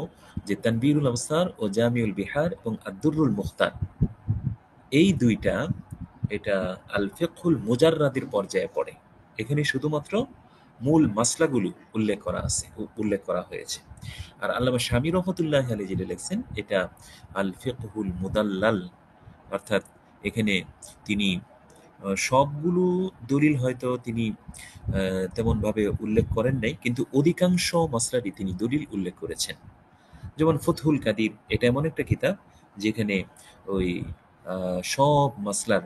যে তানবীরুল আবসার ও জামিউল বিহার এবং আদ-দুররুল মুখতার এই দুইটা এটা আল ফিকহুল মুজাররাদের পর্যায়ে পড়ে। এখানে শুধুমাত্র মূল মাসলাগুলো উল্লেখ করা হয়েছে। আর আল্লামা শামী রহমতুল্লাহ আলাইহি যেটা লিখছেন এটা আল ফিকহুল মুদাল্লাল, অর্থাৎ এখানে তিনি সবগুলো দলিল হয়তো তিনি তেমনভাবে উল্লেখ করেন নাই, কিন্তু অধিকাংশ মাসলাটি তিনি দলিল উল্লেখ করেছেন। যেমন ফতহুল কাদির, এটা এমন একটা কিতাব যেখানে ওই সব মাসলার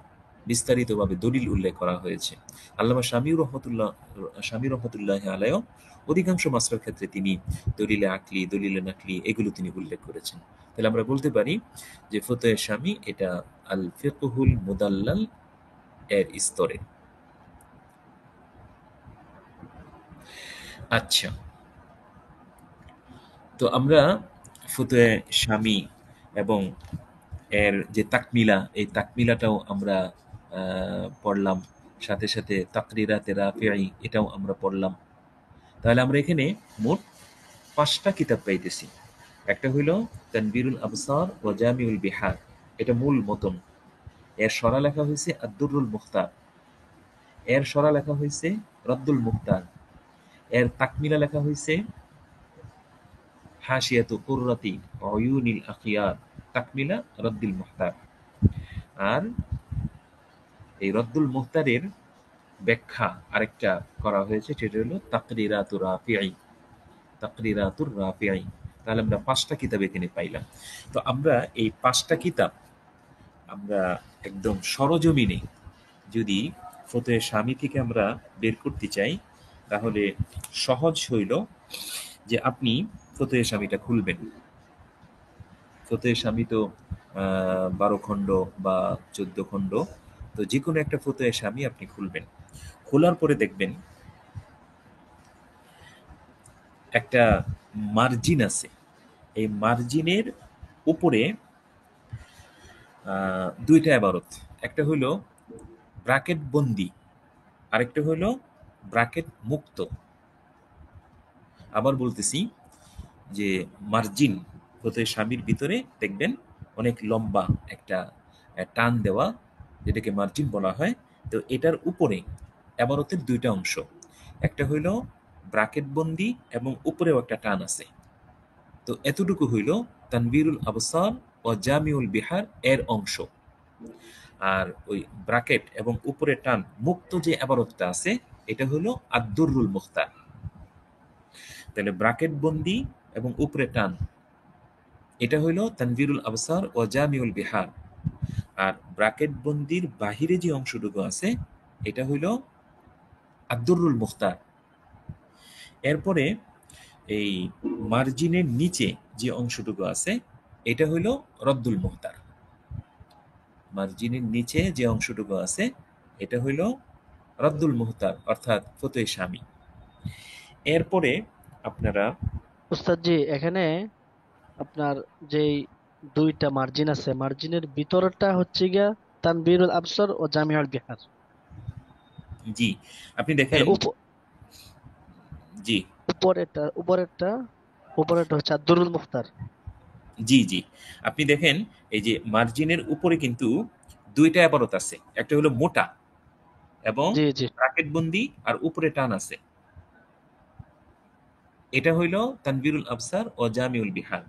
বিস্তারিতভাবে দলিল উল্লেখ করা হয়েছে। আল্লামা শামী রহমতুল্লাহ আলাইহিও অধিকাংশ মাসলার ক্ষেত্রে তিনি দলিলে আকলি, দলিলে নাকলি এগুলো তিনি উল্লেখ করেছেন। তাহলে আমরা বলতে পারি যে ফতোয়ে শামী এটা আল ফিকহুল মুদাল্লাল এর স্তরে। আচ্ছা, তো আমরা ফতোয়ে শামী এবং এর যে তাকমিলা, এই তাকমিলাটাও আমরা পড়লাম, সাথে সাথে তাকরিরাতে রাফিঈ এটাও আমরা পড়লাম। তাহলে আমরা এখানে মোট 5টা কিতাব পাইতেছি। একটা হইল তানবীরুল আবসার ও জামিউল বিহার, এটা মূল মতন, এর সরা লেখা হয়েছে আদ-দুররুল মুখতার, এর সরা লেখা হয়েছে রদ্দুল মুখতার, এর তাকমিলা লেখা হয়েছে হাশিয়াতু কুররাতি উয়ুনিল আখিয়ার, তাকমিলা রদ্দুল মুখতার। আর এই রদ্দুল মুখতারের ব্যাখ্যা আরেকটা করা হয়েছে, সেটা হলো তাকরিরাতুর রাফিঈ, তাকরিরাতুর রাফিঈ। তাহলে আমরা 5টা কিতাব এখানে পাইলাম। তো আমরা এই 5টা কিতাব আমরা একদম সরজমিনে যদি ফতোয়া স্বামী থেকে আমরা বের করতে চাই, তাহলে সহজ হইল যে আপনি ফতোয়া স্বামীটা খুলবেন। ফতোয়া স্বামী তো 12 খণ্ড বা 14 খণ্ড, তো যে কোনো একটা ফতোয়া স্বামী আপনি খুলবেন। খোলার পরে দেখবেন একটা মার্জিন আছে। এই মার্জিনের উপরে দুইটা ইবারত, একটা হইল ব্র্যাকেট বন্দি, আরেকটা হইল ব্র্যাকেট মুক্ত। আবার বলতেছি যে মার্জিন ফতোয়া স্বামীর ভিতরে দেখবেন অনেক লম্বা একটা টান দেওয়া, যেটাকে মার্জিন বলা হয়। তো এটার উপরে ইবারতের দুইটা অংশ, একটা হইল ব্র্যাকেট বন্দি এবং উপরেও একটা টান আছে। তো এতটুকু হইল তানবীরুল আবসার ও জামিউল বিহার এর অংশ। আর ওই ব্র্যাকেট এবং উপরে টান মুক্ত যে ইবারতটা আছে, এটা হলো আদ-দুররুল মুখতার। তাহলে ব্র্যাকেট বন্দি এবং উপরে টান, এটা হইল তানবীরুল আবসার ও জামিউল বিহার। আর ব্র্যাকেট বন্দির বাহিরে যে অংশটুকু আছে, এটা হইল আদ-দুররুল মুখতার। এরপরে এই মার্জিনের নিচে যে অংশটুকু আছে, এটা হইল রদ্দুল মুখতার। মার্জিনের নিচে যে অংশটুকু আছে, এটা হইল রদ্দুল মুখতার, অর্থাৎ ফতোয়া স্বামী। এরপরে আপনারা উস্তাদ জি, এখানে আপনার যেই দুইটা মার্জিন আছে, মার্জিনের ভিতরটা হচ্ছে গিয়া তানবীরুল আবসর ও জামিউল বিহার। জি আপনি এর দেখেন, জি উপরেরটা উপরেরটা উপরেরটা হচ্ছে আদ-দুররুল মুখতার। জি জি আপনি দেখেন, এই যে মার্জিনের উপরে কিন্তু দুইটা ইবারত আছে, একটা হলো মোটা এবং জি জি ব্র্যাকেট বন্দি, আর উপরে টান আছে। এটা হইল তানবীরুল আবসার ও জামিউল বিহার।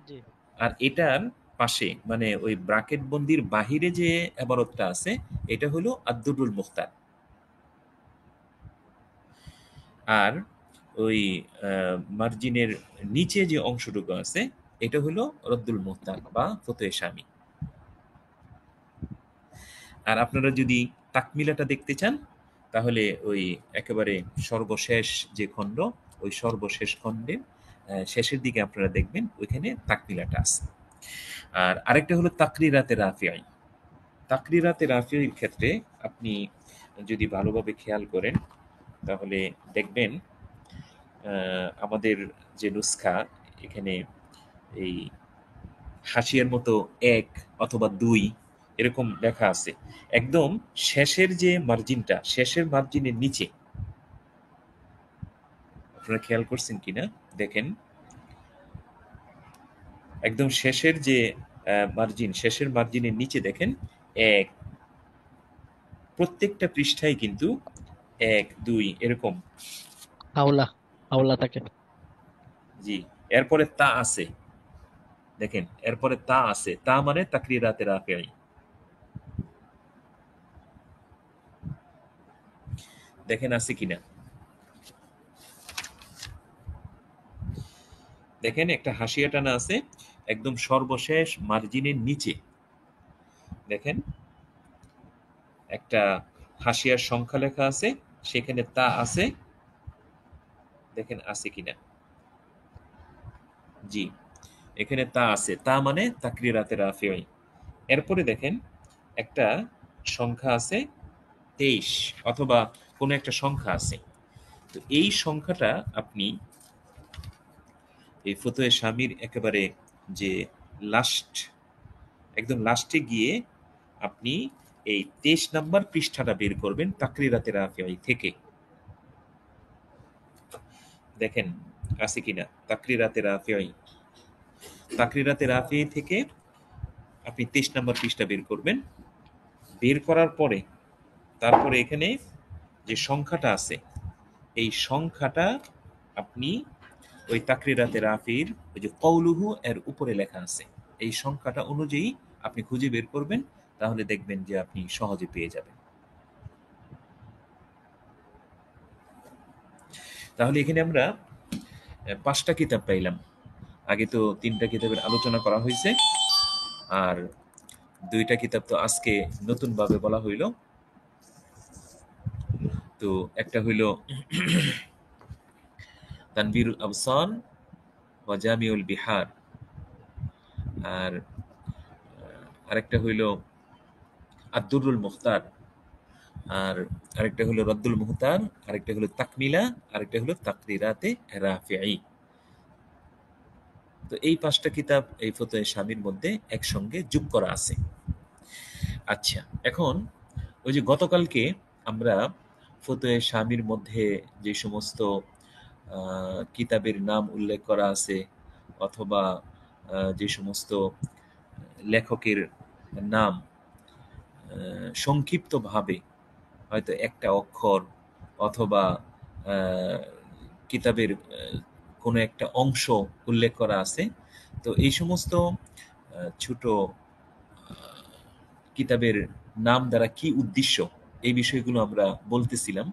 জি আর এটার পাশে মানে ওই ব্র্যাকেট বন্দির বাহিরে যে ইবারতটা আছে, এটা হলো আদ-দুররুল মুখতার। আর ওই মার্জিনের নিচে যে অংশটুকু আছে, এটা হলো রদ্দুল মুখতার বা ফতোয়া স্বামী। আর আপনারা যদি তাকমিলাটা দেখতে চান, তাহলে ওই একেবারে সর্বশেষ যে খণ্ড, ওই সর্বশেষ খণ্ডের শেষের দিকে আপনারা দেখবেন ওইখানে তাকমিলাটা আছে। আর আরেকটা হলো তাকরিরাতে রাফিআই। তাকরিরাতে রাফিআইয়ের ক্ষেত্রে আপনি যদি ভালোভাবে খেয়াল করেন, তাহলে দেখবেন আমাদের যে নুসখা, এখানে এই হাসিয়ার মতো 1 অথবা 2 এরকম লেখা আছে। একদম শেষের যে মার্জিনটা, শেষের মার্জিনের নিচে, আপনারা খেয়াল করছেন কিনা দেখেন, একদম শেষের যে মার্জিন, শেষের মার্জিনের নিচে দেখেন 1। প্রত্যেকটা পৃষ্ঠায় কিন্তু 1 2 এরকম। হাওলা হাওলা থাকে। জি, এরপরে তা আছে, দেখেন এরপরে তা আছে, তা মানে তাকরিরাতে রাফিআই। দেখেন আছে কিনা, দেখেন একটা হাসিয়া টানা আছে একদম সর্বশেষ মার্জিনের নিচে। দেখেন একটা হাসিয়ার সংখ্যা লেখা আছে, সেখানে তা আছে, দেখেন আছে কিনা। জি, এখানে তা আছে, তা মানে তাকরিরাতে রাফিআই। এরপরে দেখেন একটা সংখ্যা আছে 23 অথবা কোনো একটা সংখ্যা আছে। তো এই সংখ্যাটা আপনি এই ফতোয়া স্বামীর একেবারে যে লাস্ট, একদম লাস্টে গিয়ে আপনি এই 23 নাম্বার পৃষ্ঠাটা বের করবেন তাকরিরাতে রাফিআই থেকে। দেখেন আছে কিনা তাকরিরাতে রাফিআই। তাকরিরাতে রাফিআই থেকে আপনি 23 নাম্বার পৃষ্ঠা বের করবেন। বের করার পরে তারপরে এখানে যে সংখ্যাটা আছে, এই সংখ্যাটা আপনি ওই তাকরিরাতে রাফির ওই যে কওলুহু এর উপরে লেখা আছে, এই সংখ্যাটা অনুযায়ী আপনি খুঁজে বের করবেন, তাহলে দেখবেন যে আপনি সহজে পেয়ে যাবেন। তাহলে এখানে আমরা 5টা কিতাব পাইলাম। আগে তো 3টা কিতাবের আলোচনা করা হয়েছে, আর 2টা কিতাব তো আজকে নতুনভাবে বলা হইল। তো একটা হইল তানবীরুল আবসার ওয়া জামিউল বিহার, আর আরেকটা হইল আদ-দুররুল মুখতার, আর আরেকটা হলো রদ্দুল মুহতার, আরেকটা হলো তাকমিলা, আরেকটা হলো তাকরিরাতে রাফিঈ। তো এই 5টা কিতাব এই ফতোয়া শামীর মধ্যে একসঙ্গে যোগ করা আছে। আচ্ছা, এখন ওই যে গতকালকে আমরা ফতোয়া শামীর মধ্যে যে সমস্ত কিতাবের নাম উল্লেখ করা আছে অথবা যে সমস্ত লেখকের নাম সংক্ষিপ্তভাবে হয়তো একটা অক্ষর অথবা কিতাবের কোনো একটা অংশ উল্লেখ করা আছে, তো এই সমস্ত ছোট কিতাবের নাম দ্বারা কি উদ্দেশ্য এই বিষয়গুলো আমরা বলতেছিলাম।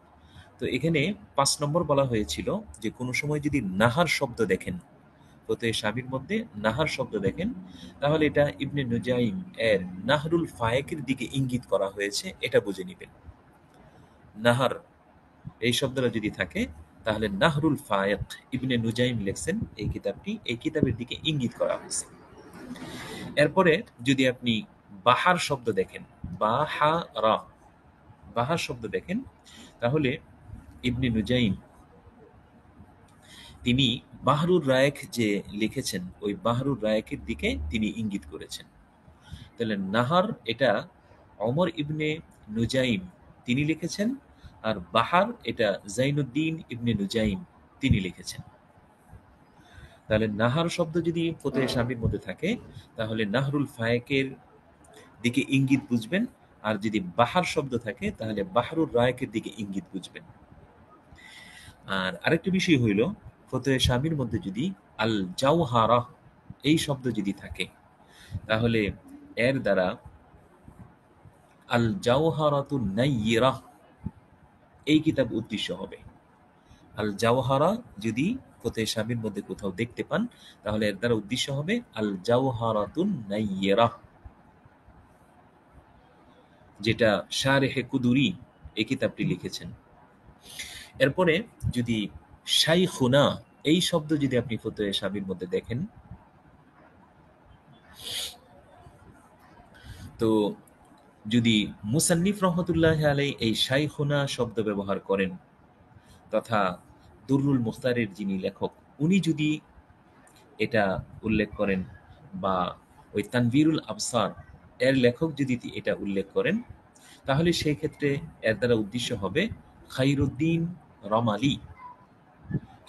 তো এখানে 5 নম্বর বলা হয়েছিল যে কোনো সময় যদি নাহার শব্দ দেখেন, ফতোয়া শামীর মধ্যে নাহার শব্দ দেখেন, তাহলে এটা ইবনে নুজাইম এর নাহরুল ফায়েকের দিকে ইঙ্গিত করা হয়েছে, এটা বুঝে নেবেন। নাহার এই শব্দটা যদি থাকে তাহলে নাহরুল ফায়েক ইবনে নুজাইম লেখছেন এই কিতাবটি, এই কিতাবের দিকে ইঙ্গিত করা হয়েছে। এরপরে যদি আপনি বাহার শব্দ দেখেন, বাহার শব্দ দেখেন, তাহলে ইবনে নুজাইম তিনি বাহরুর রায়েক যে লিখেছেন ওই বাহরুর রায়েকের দিকে তিনি ইঙ্গিত করেছেন। তাহলে নাহার এটা ওমর ইবনে নুজাইম তিনি লিখেছেন, আর বাহার এটা জাইনুদ্দিন ইবনে নুজাইম তিনি লিখেছেন। তাহলে নাহার শব্দ যদি ফতোয়া শামীর মধ্যে থাকে তাহলে নাহরুল ফায়েকের দিকে ইঙ্গিত বুঝবেন, আর যদি বাহার শব্দ থাকে তাহলে বাহরুর রায়েকের দিকে ইঙ্গিত বুঝবেন। আর আরেকটা বিষয় হইল ফতোয়া শামীর মধ্যে যদি আল জাওহারা এই শব্দ যদি থাকে তাহলে এর দ্বারা আল জাওহারাতুন নাইয়্যিরা এই কিতাব উদ্দেশ্য হবে। আল জাওহারা যদি ফতোয়া শামীর মধ্যে কোথাও দেখতে পান তাহলে এর দ্বারা উদ্দেশ্য হবে আল জাওহারাতুন নাইয়্যিরা, যেটা শারেহে কুদুরি এই কিতাবটি লিখেছেন। এরপরে যদি শাইখুনা এই শব্দ যদি আপনি ফতোয়া শামীর মধ্যে দেখেন, তো যদি মুসান্নিফ রহমতুল্লাহ আলাই এই শাইখুনা শব্দ ব্যবহার করেন তথা দুররুল মুখতারের যিনি লেখক উনি যদি এটা উল্লেখ করেন, বা ওই তানভীরুল আবসার এর লেখক যদি এটা উল্লেখ করেন, তাহলে সেই ক্ষেত্রে এর দ্বারা উদ্দেশ্য হবে খাইরুদ্দিন রমালি।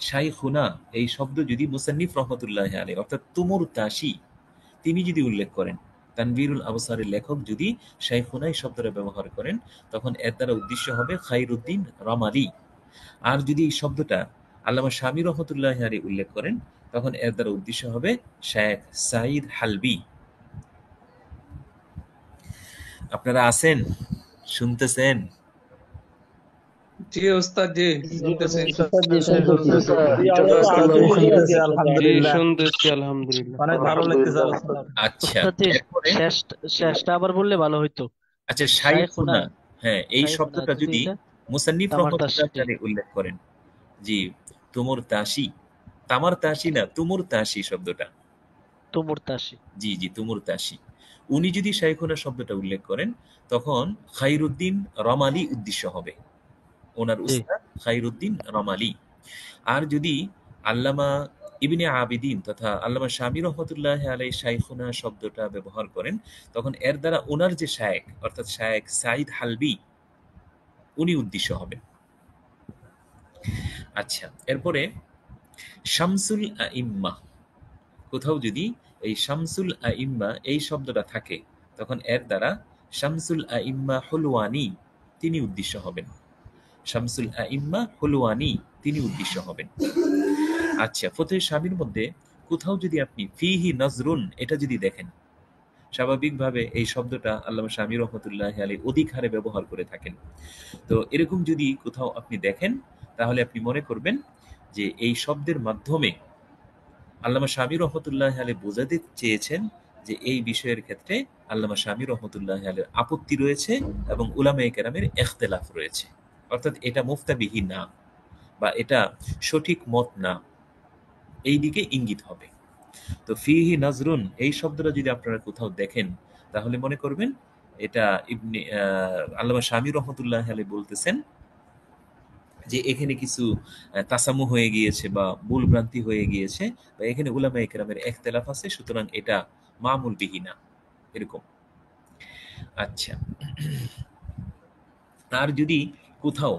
শাইখুনা এই শব্দ যদি মুসান্নিফ রহমতুল্লাহ আলাই অর্থাৎ তুমুর তাসি তিনি যদি উল্লেখ করেন, তানভীরুল আবসারের লেখক যদি শাইখুনা এই শব্দটা ব্যবহার করেন, তখন এর দ্বারা উদ্দেশ্য হবে খাইরুদ্দিন রমালি। আর যদি এই শব্দটা আল্লামা শামী রহমতুল্লাহ আলাই উল্লেখ করেন, তখন এর দ্বারা উদ্দেশ্য হবে শেখ সাঈদ হালবি। আপনারা আছেন, শুনতেছেন? জি ওস্তাদ, জি শুনতেছি। জি শুনতেছি আলহামদুলিল্লাহ। অনেক ভালো লাগতেছে আলোচনা। আচ্ছা, ওস্তাদ জি, এরপরে শেষটা আবার বললে ভালো হইতো। আচ্ছা শাইখুনা, শাইখুনা, হ্যাঁ এই শাইখুনা শব্দটা যদি যদি এটা মুসান্নিফ তামার রহমতুল্লাহ তাসি, আলাই উল্লেখ করেন, জি তুমুর তাসি, তামার তাসি না তুমুর তাসি শব্দটা, তুমুর তাসি, জি জি তুমুর তাসি, উনি যদি শাইখুনা শব্দটা উল্লেখ করেন তখন খাইরুদ্দিন রমালি উদ্দেশ্য হবে, ওনার জি উস্তাদ খাইরুদ্দিন রমালি। আর যদি আল্লামা ইবনে আবিদিন তথা আল্লামা শামী রহমতুল্লাহ আলাই শাইখুনা শব্দটা ব্যবহার করেন, তখন এর দ্বারা ওনার যে শায়েখ অর্থাৎ শায়েখ সাঈদ হালবি উনি উদ্দেশ্য হবেন। আচ্ছা, এরপরে শামসুল আইম্মা, কোথাও যদি এই শামসুল আইম্মা এই শব্দটা থাকে তখন এর দ্বারা শামসুল আইম্মা হুলওয়ানি তিনি উদ্দেশ্য হবেন, শামসুল আইম্মা হুলওয়ানি তিনি উদ্দেশ্য হবেন। আচ্ছা, ফতোয়া শামীর মধ্যে কোথাও যদি আপনি ফিহি নজরুন এটা যদি দেখেন, স্বাভাবিকভাবে এই শব্দটা আল্লামা শামী রহমতুল্লাহ আলাই অধিক হারে ব্যবহার করে থাকেন। তো এরকম যদি কোথাও আপনি দেখেন তাহলে আপনি মনে করবেন যে এই শব্দের মাধ্যমে আল্লামা শামী রহমতুল্লাহ আলাই বোঝাতে চেয়েছেন যে এই বিষয়ের ক্ষেত্রে আল্লামা শামী রহমতুল্লাহ আলাইর আপত্তি রয়েছে এবং উলামায়ে কেরামের ইখতিলাফ রয়েছে। অর্থাৎ এটা মুফতাবিহি না বা এটা সঠিক মত না, এই দিকে ইঙ্গিত হবে। তো ফিহি নাজরুন এই শব্দটা যদি আপনারা কোথাও দেখেন তাহলে মনে করবেন এটা ইবনে আল্লামা শামী রহমতুল্লাহ আলাইহি বলতেছেন যে এখানে কিছু তাসামু হয়ে গিয়েছে বা ভুল ভ্রান্তি হয়ে গিয়েছে বা এখানে উলামায়ে কেরামের ইখতিলাফ আছে, সুতরাং এটা মামুল বিহি না, এরকম। আচ্ছা, আর যদি কোথাও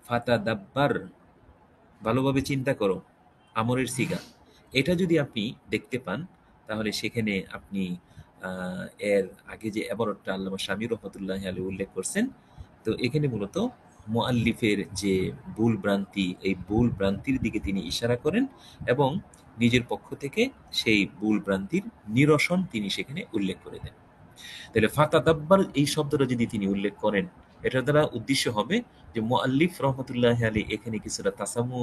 ফাতাদাব্বার ভালোভাবে চিন্তা করো, আমরের সিগা, এটা যদি আপনি দেখতে পান তাহলে সেখানে আপনি এর আগে যে এবারটা আল্লামা শামী রহমতুল্লাহ আলাইহি উল্লেখ করছেন, তো এখানে মূলত মুআল্লিফের যে ভুল ভ্রান্তি, এই ভুল ভ্রান্তির দিকে তিনি ইশারা করেন এবং নিজের পক্ষ থেকে সেই ভুল ভ্রান্তির নিরসন তিনি সেখানে উল্লেখ করে দেন। তাহলে ফাতাদাব্বার এই শব্দটা যদি তিনি উল্লেখ করেন, এটার দ্বারা উদ্দেশ্য হবে যে মুআল্লিফ রহমতুল্লাহ আলাইহি এখানে কিছুটা তাসামু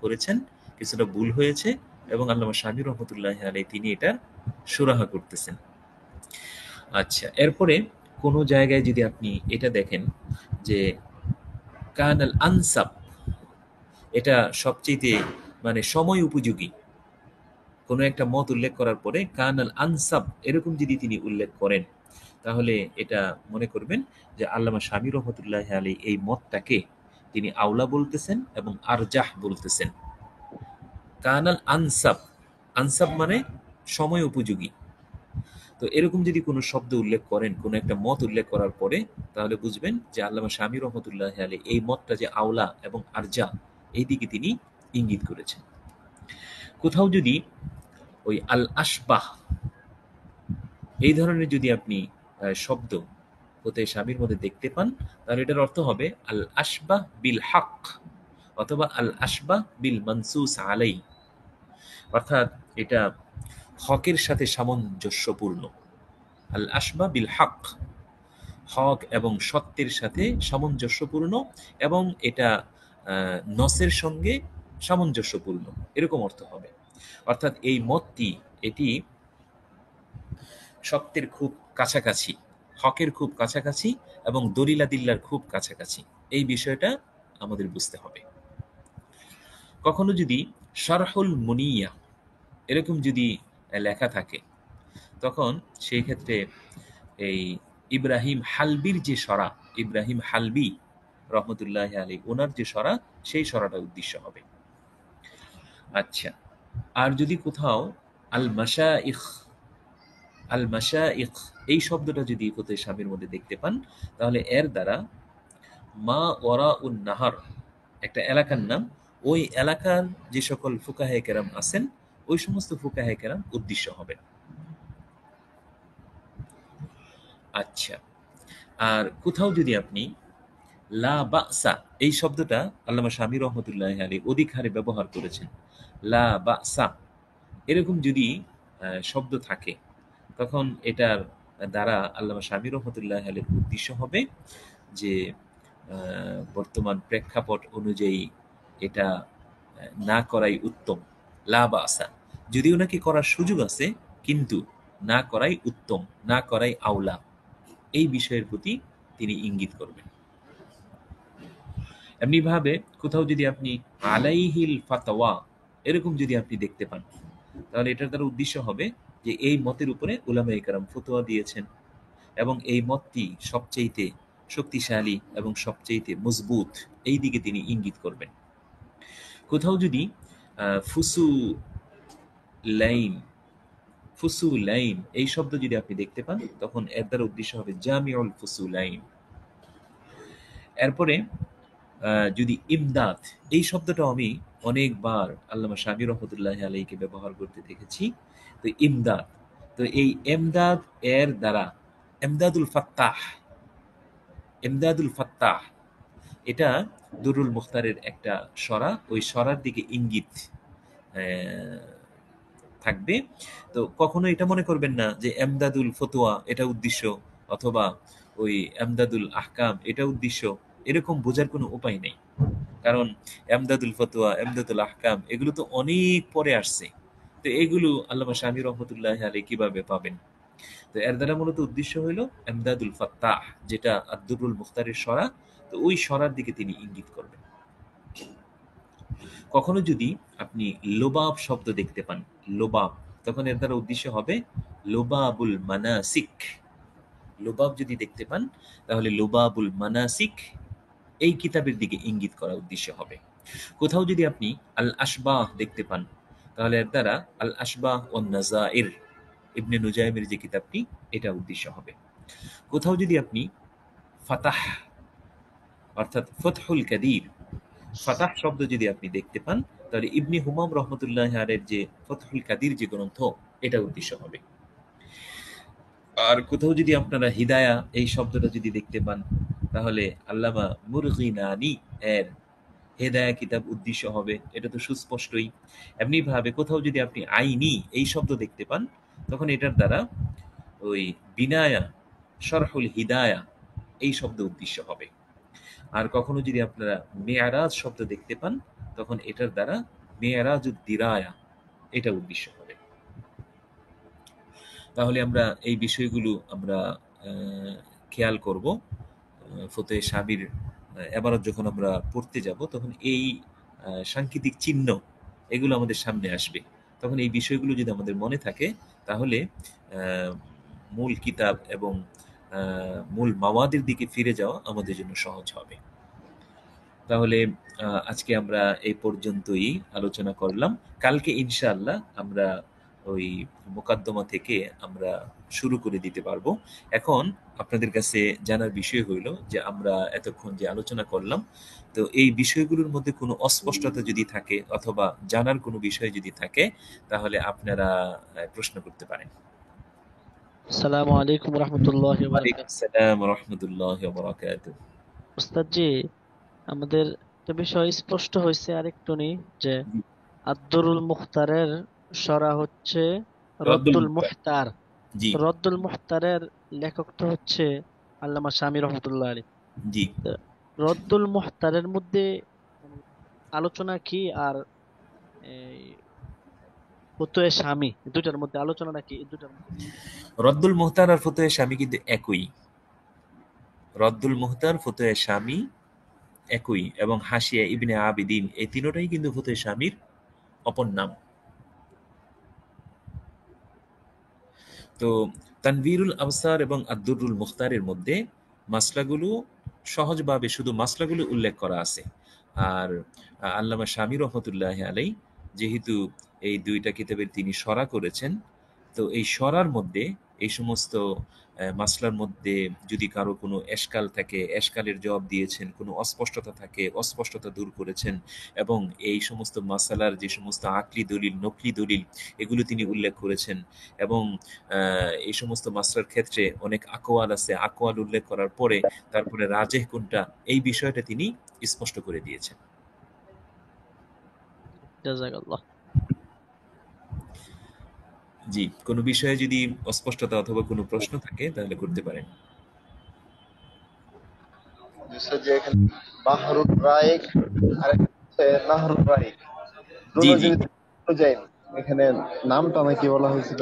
করেছেন, কিছুটা ভুল হয়েছে এবং আল্লামা শামী রহমতুল্লাহ আলাইহি তিনি এটার সুরাহা করতেছেন। আচ্ছা, এরপরে কোনো জায়গায় যদি আপনি এটা দেখেন যে কানাল আনসাব, এটা সবচেয়ে মানে সময় উপযোগী কোনো একটা মত উল্লেখ করার পরে কানাল আনসাব এরকম যদি তিনি উল্লেখ করেন তাহলে এটা মনে করবেন যে আল্লামা শামী রহমতুল্লাহ আলাইহি এই মতটাকে তিনি আওলা বলতেছেন এবং আরজাহ বলতেছেন। কানাল আনসাব, আনসাব মানে সময় উপযোগী। তো এরকম যদি কোনো শব্দ উল্লেখ করেন কোনো একটা মত উল্লেখ করার পরে তাহলে বুঝবেন যে আল্লামা শামী রহমতুল্লাহ আলাইহি এই মতটা যে আওলা এবং আরজা এই দিকে তিনি ইঙ্গিত করেছেন। কোথাও যদি ওই আল আশবাহ এই ধরনের যদি আপনি শব্দ কোথায় স্বামীর মধ্যে দেখতে পান তাহলে এটার অর্থ হবে আল আশবাহ বিল হক অথবা আল আশবাহ বিল মানসুস আলাই, অর্থাৎ এটা হকের সাথে সামঞ্জস্যপূর্ণ। আল আশবাহ বিল হক, হক এবং সত্যের সাথে সামঞ্জস্যপূর্ণ এবং এটা নসের সঙ্গে সামঞ্জস্যপূর্ণ, এরকম অর্থ হবে। অর্থাৎ এই মতটি এটি সত্যের খুব কাছাকাছি, হকের খুব কাছাকাছি এবং দলিলাদিল্লার খুব কাছাকাছি, এই বিষয়টা আমাদের বুঝতে হবে। কখনো যদি শারহুল মুনিয়া এরকম যদি লেখা থাকে তখন সেই ক্ষেত্রে এই ইব্রাহিম হালবির যে সরা, ইব্রাহিম হালবি রহমতুল্লাহ আলাইহি ওনার যে সরা, সেই সরাটা উদ্দেশ্য হবে। আচ্ছা, আর যদি কোথাও আল মাশাইখ, আল মাশাইখ এই শব্দটা যদি কোথায় স্বামীর মধ্যে দেখতে পান তাহলে এর দ্বারা মা ওয়ারাউন নাহার একটা এলাকার নাম, ওই এলাকার যে সকল ফুকাহে কেরাম আছেন ওই সমস্ত ফুকাহে কেরাম উদ্দেশ্য হবে। আচ্ছা, আর কোথাও যদি আপনি লা বাসা এই শব্দটা আল্লামা শামী রহমতুল্লাহ আলাইহি অধিক হারে ব্যবহার করেছেন, লা বাসা এরকম যদি শব্দ থাকে তখন এটার দ্বারা আল্লামা শামী রহমতুল্লাহ আলাইহির উদ্দেশ্য হবে যে বর্তমান প্রেক্ষাপট অনুযায়ী এটা না করাই উত্তম। লা বাসা, যদিও নাকি করার সুযোগ আছে কিন্তু না করাই উত্তম, না করাই আওলা, এই বিষয়ের প্রতি তিনি ইঙ্গিত করবেন। এমনিভাবে কোথাও যদি আপনি আলাইহিল ফাতাওয়া এরকম যদি আপনি দেখতে পান তাহলে এটার দ্বারা উদ্দেশ্য হবে যে এই মতের উপরে উলামায়ে কেরাম ফতোয়া দিয়েছেন এবং এই মতটি সবচেয়ে শক্তিশালী এবং সবচেয়ে মজবুত, এই দিকে তিনি ইঙ্গিত করবেন। কোথাও যদি ফুসুলাইন এই শব্দ যদি আপনি দেখতে পান তখন এর দ্বারা উদ্দেশ্য হবে জামিউল ফুসুলাইন। এরপরে যদি ইমদাদ এই শব্দটা আমি অনেকবার আল্লামা শামী রহমতুল্লাহ আলাইহিকে ব্যবহার করতে দেখেছি। তো ইমদাদ, তো এই এমদাদ এর দ্বারা এমদাদুল ফাত্তাহ, এমদাদুল ফাত্তাহ এটা দুরুল মুখতারের একটা সরা, ওই সরার দিকে ইঙ্গিত থাকবে। তো কখনো এটা মনে করবেন না যে এমদাদুল ফতোয়া এটা উদ্দেশ্য অথবা ওই এমদাদুল আহকাম এটা উদ্দেশ্য, এরকম বোঝার কোনো উপায় নেই। কারণ এমদাদুল ফতোয়া, এমদাদুল আহকাম এগুলো তো অনেক পরে আসছে। তো এগুলো আল্লামা শামী রহমতুল্লাহ আলাইহি কিভাবে পাবেন? তো এর দ্বারা মূলত উদ্দেশ্য হইল এমদাদুল ফাত্তাহ, যেটা আদ-দুররুল মুখতারের সরা, তো ওই সরার দিকে তিনি ইঙ্গিত করবেন। কখনো যদি আপনি লোবাব শব্দ দেখতে পান, লোবাব, তখন এর দ্বারা উদ্দেশ্য হবে লোবাবুল মানাসিক। লোবাব যদি দেখতে পান তাহলে লোবাবুল মানাসিক এই কিতাবের দিকে ইঙ্গিত করা উদ্দেশ্য হবে। কোথাও যদি আপনি আল আশবাহ দেখতে পান তাহলে এর দ্বারা আল আশবাহ ও নাজাইর ইবনে নুজাইমের যে কিতাবটি, এটা উদ্দেশ্য হবে। কোথাও যদি আপনি ফাতাহ অর্থাৎ ফতহুল কাদির, ফাতাহ শব্দ যদি আপনি দেখতে পান তাহলে ইবনে হুমাম রহমতুল্লাহ আলাইহির যে ফতহুল কাদির যে গ্রন্থ, এটা উদ্দেশ্য হবে। আর কোথাও যদি আপনারা হিদায়া এই শব্দটা যদি দেখতে পান তাহলে আল্লামা মুরগিনানি এর হেদায়া কিতাব উদ্দেশ্য হবে, এটা তো সুস্পষ্টই। এমনি ভাবে কোথাও যদি আপনি আইনি এই শব্দ দেখতে পান তখন এটার দ্বারা ওই বিনায়া শরহুল হিদায়া এই শব্দ উদ্দেশ্য হবে। আর কখনো যদি আপনারা মেয়ারাজ শব্দ দেখতে পান তখন এটার দ্বারা মেয়ারাজুদ দিরায়া এটা উদ্দেশ্য হবে। তাহলে আমরা এই বিষয়গুলো আমরা খেয়াল করব। ফতোয়ে শামির এবারত যখন আমরা পড়তে যাব তখন এই সাংকেতিক চিহ্ন এগুলো আমাদের সামনে আসবে। তখন এই বিষয়গুলো যদি আমাদের মনে থাকে তাহলে মূল কিতাব এবং মূল মাওয়াদের দিকে ফিরে যাওয়া আমাদের জন্য সহজ হবে। তাহলে আজকে আমরা এই পর্যন্তই আলোচনা করলাম। কালকে ইনশাআল্লাহ আমরা ওই মুকাদ্দমা থেকে আমরা শুরু করে দিতে পারবো। এখন আপনাদের কাছে জানার বিষয় হইল যে আমরা এতক্ষণ যে আলোচনা করলাম, তো এই বিষয়গুলোর মধ্যে কোনো অস্পষ্টতা যদি থাকে অথবা জানার কোনো বিষয় যদি থাকে তাহলে আপনারা প্রশ্ন করতে পারেন। আসসালামু আলাইকুম রহমতুল্লাহি ওয়া ওয়ালাইকুম বারাকাতুহু। আসসালাম ওয়া রাহমাতুল্লাহি ওয়া বারাকাতুহু। উস্তাদ জি, আমাদের একটা বিষয় স্পষ্ট হয়েছে আরেকটু নি, যে আদ-দুরুল মুখতারের সরা হচ্ছে রদ্দুল রদ্দুল মুখতার। মুহতার। জি রদ্দুল মুহতারের লেখক তো হচ্ছে আল্লামা শামী রহমতুল্লাহ আলাইহি। জি। তো রদ্দুল মুহতারের মধ্যে মানে আলোচনা কি, আর এই ফতোয়ে শামী, এই দুইটার মধ্যে আলোচনাটা কি? এই দুইটার মধ্যে রদ্দুল মুহতার আর ফতোয়ে শামী কিন্তু একই। রদ্দুল মুহতার, ফতোয়ে শামী একই, এবং হাশিয়া ইবনে আবিদিন এই তিনটাই কিন্তু ফতোয়ে শামীর অপর নাম। তো তানভীরুল আবসার এবং আদ-দুররুল মুখতারের মধ্যে মাসলাগুলো সহজভাবে শুধু মাসলাগুলো উল্লেখ করা আছে। আর আল্লামা শামী রহমতুল্লাহ আলাই যেহেতু এই দুইটা কিতাবের তিনি সরা করেছেন, তো এই সরার মধ্যে এই সমস্ত মাসলার মধ্যে যদি কারো কোনো এশকাল থাকে এশকালের জবাব দিয়েছেন, কোনো অস্পষ্টতা থাকে অস্পষ্টতা দূর করেছেন, এবং এই সমস্ত মাসালার যে সমস্ত আকলি দলিল নকলি দলিল এগুলো তিনি উল্লেখ করেছেন। এবং এই সমস্ত মাসলার ক্ষেত্রে অনেক আকওয়াল আছে, আকওয়াল উল্লেখ করার পরে তারপরে রাজেহ কোনটা এই বিষয়টা তিনি স্পষ্ট করে দিয়েছেন। জাযাকাল্লাহ। জি, কোনো বিষয়ে যদি অস্পষ্টতা অথবা কোনো প্রশ্ন থাকে তাহলে করতে পারেন। যে এখানে বাহরুর রাইক আর নাহরুর রাইক জি দুটো জি। যদি অনুযায়ী এখানে নামটা আমাকে কি বলা হয়েছিল?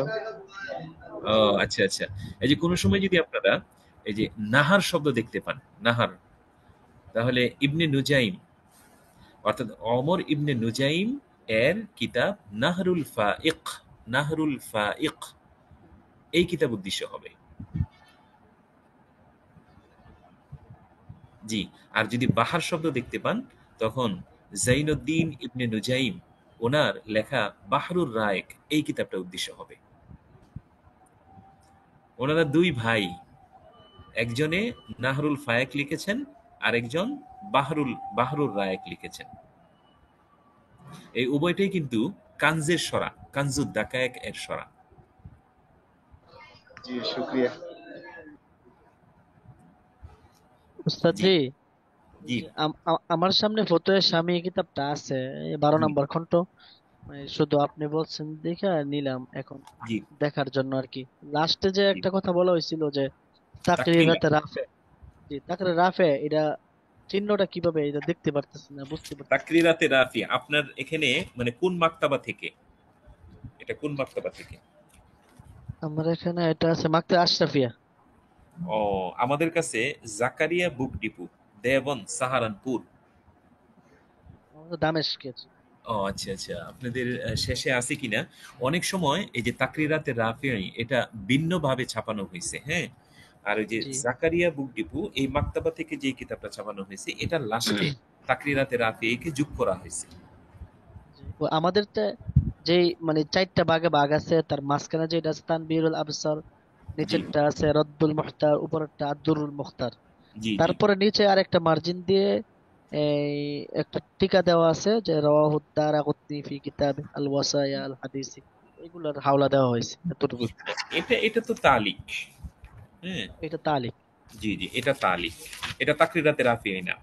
ও আচ্ছা আচ্ছা। এই যে কোনো সময় যদি আপনারা এই যে নাহার শব্দ দেখতে পান, নাহার, তাহলে ইবনে নুজাইম অর্থাৎ ওমর ইবনে নুজাইম এর কিতাব নাহরুল ফাইক, নাহরুল ফাইক এই কিতাব উদ্দেশ্য হবে। জি। আর যদি বাহার শব্দ দেখতে পান তখন জাইনুদ্দিন ইবনে নুজাইম ওনার লেখা বাহরুর রায়েক এই কিতাবটা উদ্দেশ্য হবে। ওনারা দুই ভাই, একজনে নাহরুল ফায়েক লিখেছেন আর একজন বাহরুর রায়েক লিখেছেন। এই উভয়টাই কিন্তু কানজের সরা, কানজুদ দাকায়েক এর সরা। জি শুকরিয়া। উস্তাদ জি জি, জি আমার সামনে ফতোয়ে শামী কিতাবটা আছে, 12 জি নম্বর খণ্ড। শুধু আপনি বলছেন দেখে নিলাম এখন জি। দেখার জন্য আর কি। লাস্টে যে জি। একটা কথা বলা হয়েছিল যে তাকলিলা, তাকরিরাতে রাফে, জি তাকরির রাফে, এটা চিহ্নটা কিভাবে, এটা দেখতে পারতেছি না, বুঝতে পারতেছি না। তাকরিরাতে রাফি আপনার এখানে মানে কোন মাকতাবা থেকে, এটা কোন মাকতাবা থেকে? আমার এখানে এটা আছে মাকতে আশরাফিয়া। ও, আমাদের কাছে জাকারিয়া বুক ডিপো, দেওবন, সাহারানপুর। আমাদের দামেস্কের। ও আচ্ছা আচ্ছা, আপনাদের শেষে আছে কিনা। অনেক সময় এই যে তাকরিরাতে রাফিঈ এটা ভিন্নভাবে ছাপানো হয়েছে, হ্যাঁ। আর ওই যে জি জাকারিয়া বুক ডিপো এই মাকতাবা থেকে যে কিতাবটা ছাপানো হয়েছে এটা লাস্টে তাকরিরাতে রাফিঈকে যোগ করা হয়েছে। জি ও আমাদের যেই মানে চারটা ভাগে ভাগ আছে, তার মাঝখানে যেটা আছে তানবীরুল আবসার, জি নিচেরটা আছে রদ্দুল মুখতার, উপরেরটা আদ-দুরুল মুখতার। জি জি তারপরে নিচে আরেকটা মার্জিন দিয়ে এই একটা টিকা দেওয়া আছে যে রাওয়াহু দারাকুতনি ফি কিতাব আল ওয়াসায়া আল হাদিসি। এগুলোর হাওলা দেওয়া হয়েছে এতটুকু। এটা এটা তো তালিক, হ্যাঁ। এটা তালিক। জি জি, এটা তালিক, এটা তাকরিরাতে রাফিঈ না।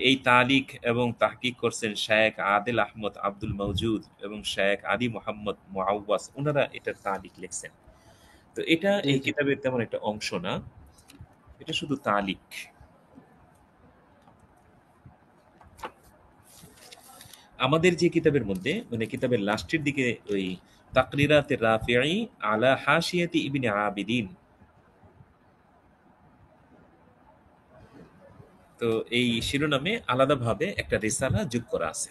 এই তালিক এবং তাহকিক করছেন শায়েখ আদেল আহমদ আব্দুল মওজুদ এবং শায়েখ আদি মোহাম্মদ মুআওয়াজ, ওনারা এটার তালিক লিখছেন। তো এটা জি এই জি কিতাবের তেমন একটা অংশ না, এটা শুধু তালিক। আমাদের যে কিতাবের মধ্যে মানে কিতাবের লাস্টের দিকে ওই তাকরিরাতে রাফিঈ আলা হাশিয়াতি ইবনে আবিদিন, তো এই শিরোনামে আলাদাভাবে একটা রিসালা যোগ করা আছে।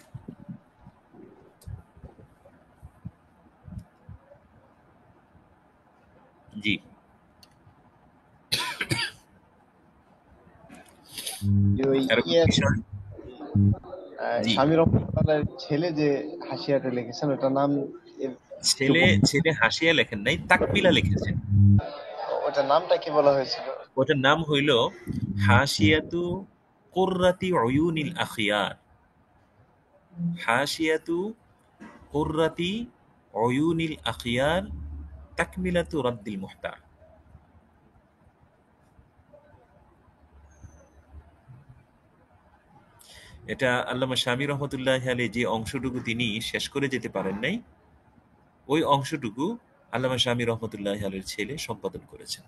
জি যে ওই আর কোনো বিষয়? জি, স্বামী রহমতুল্লাহর ছেলে যে হাসিয়াটা লিখেছেন ওটার নাম একটু ছেলে ছেলে হাসিয়া লেখেন নাই, তাকমিলা লিখেছেন। ওটার নামটা কি বলা হয়েছিল? ওটার নাম হইল হাসিয়াতু কুররাতি উয়ুনিল আখিয়ার। হাসিয়াতু কুররাতি উয়ুনিল আখিয়ার তাকমিলাতু রাদ্দিল মুহতার। এটা আল্লামা শামী রহমতুল্লাহ আলাইহি যে অংশটুকু তিনি শেষ করে যেতে পারেন নাই, ওই অংশটুকু আল্লামা শামী রহমতুল্লাহ আলাইহির ছেলে সম্পাদন করেছেন।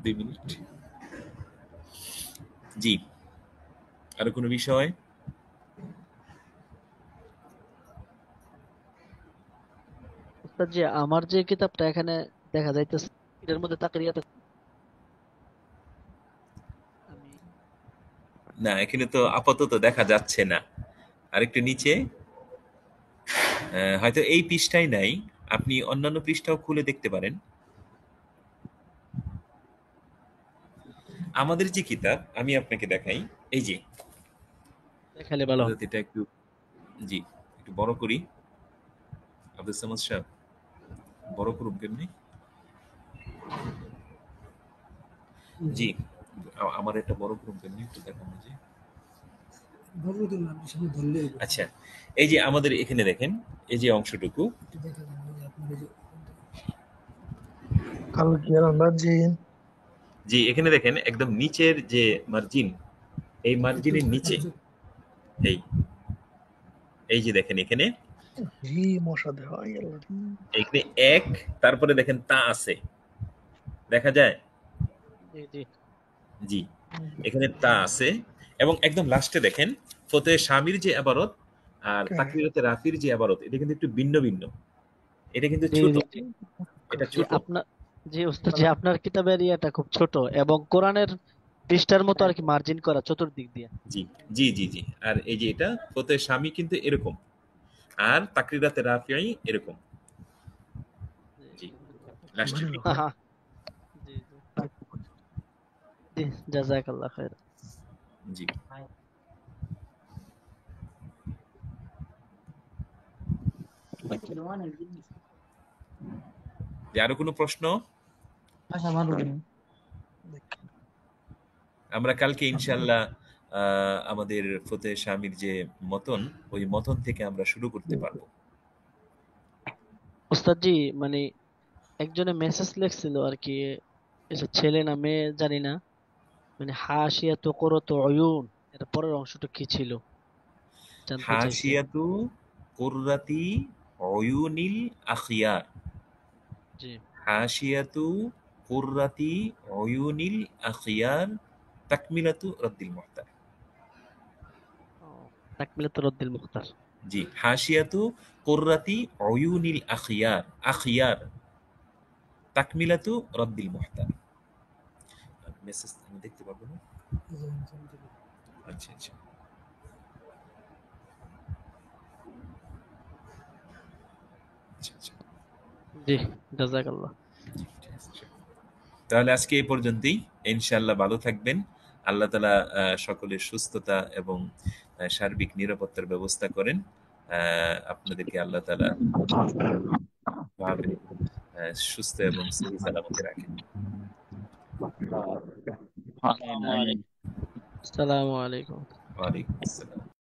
দুই মিনিট। জি, আরো কোনো বিষয়? উস্তাদ জি, আমার যে কিতাবটা এখানে দেখা যাইতেছে এটার মধ্যে তাকরিয়াত আমি না, এখানে তো আপাতত দেখা যাচ্ছে না। আরেকটু নিচে হয়তো এই পৃষ্ঠায় নাই, আপনি অন্যান্য পৃষ্ঠাও খুলে দেখতে পারেন। আমাদের যে কিতাব আমি আপনাকে দেখাই, এই যে দেখালে ভালো হয়। এটা একটু, জি একটু বড় করি। আব্দুল সামাদ সাহেব বড় করুন কেমনি? জি, আমার এটা বড় করুন কেমনি একটু দেখানো যে। আচ্ছা, এই যে আমাদের এখানে দেখেন, এই যে অংশটুকু, কালকে মার্জিন জি এখানে দেখেন একদম নিচের যে মার্জিন, এই মার্জিনের নিচে এই এই যে দেখেন এখানে জি মশা দেওয়া এখানে এক, তারপরে দেখেন তা আছে, দেখা যায়? জি জি জি, এখানে তা আছে এবং একদম লাস্টে দেখেন ফতোয়ে শামির যে ইবারত আর তাকরিরাতে রাফির যে ইবারত, এটা কিন্তু একটু ভিন্ন ভিন্ন। এটা কিন্তু জি ছোট, জি এটা জি ছোট। আপনার জি উস্তাদ জি, আপনার কিতাবের ইয়েটা খুব ছোট এবং কোরআনের পৃষ্ঠার মতো আর কি মার্জিন করা চতুর্দিক দিয়ে। জি জি জি জি, আর এই যে এটা ফতোয়ে শামি কিন্তু এরকম, আর তাকরিরাতে রাফিঈ এরকম। জি, লাস্টের দিকে। হ্যাঁ হ্যাঁ, জি জি জি, জাযাকাল্লাহ খাইর। জি, যে আরো কোনো প্রশ্ন? আমরা কালকে ইনশাআল্লাহ আমাদের ফতোয়ে শামির যে মতন, ওই মতন থেকে আমরা শুরু করতে পারবো। উস্তাদ জি, মানে একজনে মেসেজ লিখছিল আর কি, এটা ছেলে না মেয়ে জানি না, মানে হাসিয়াতু কুররাতু উয়ুন, এর পরের অংশটা কি ছিল জানতে চাইছে। হাসিয়াতু কুররাতি উয়ুনিল আখিয়ার। জি হাসিয়াতু কুররাতি উয়ুনিল আখিয়ার তাকমিলাতু রাদ্দিল মুহতার। তাকমিলাতুর রদ্দিল মুখতার। জি, হাশিয়াতু কুররাতি উয়ুনিল আখিয়ার, আখিয়ার তাকমিলাতু রাদ্দিল মুহতার। মেসেজ আমি দেখতে পারবো না। আচ্ছা আচ্ছা, আচ্ছা আচ্ছা। জি, জাযাকাল্লাহ। তাহলে আজকে এই পর্যন্তই। ইনশাআল্লাহ ভালো থাকবেন। আল্লাহ তাআলা সকলের সুস্থতা এবং সার্বিক নিরাপত্তার ব্যবস্থা করেন। আপনাদেরকে আল্লাহ তাআলা ভাবে সুস্থ এবং সহি সালামতে রাখেন। আমিন আমিন। আসসালামু আলাইকুম। ওয়ালাইকুম আসসালাম।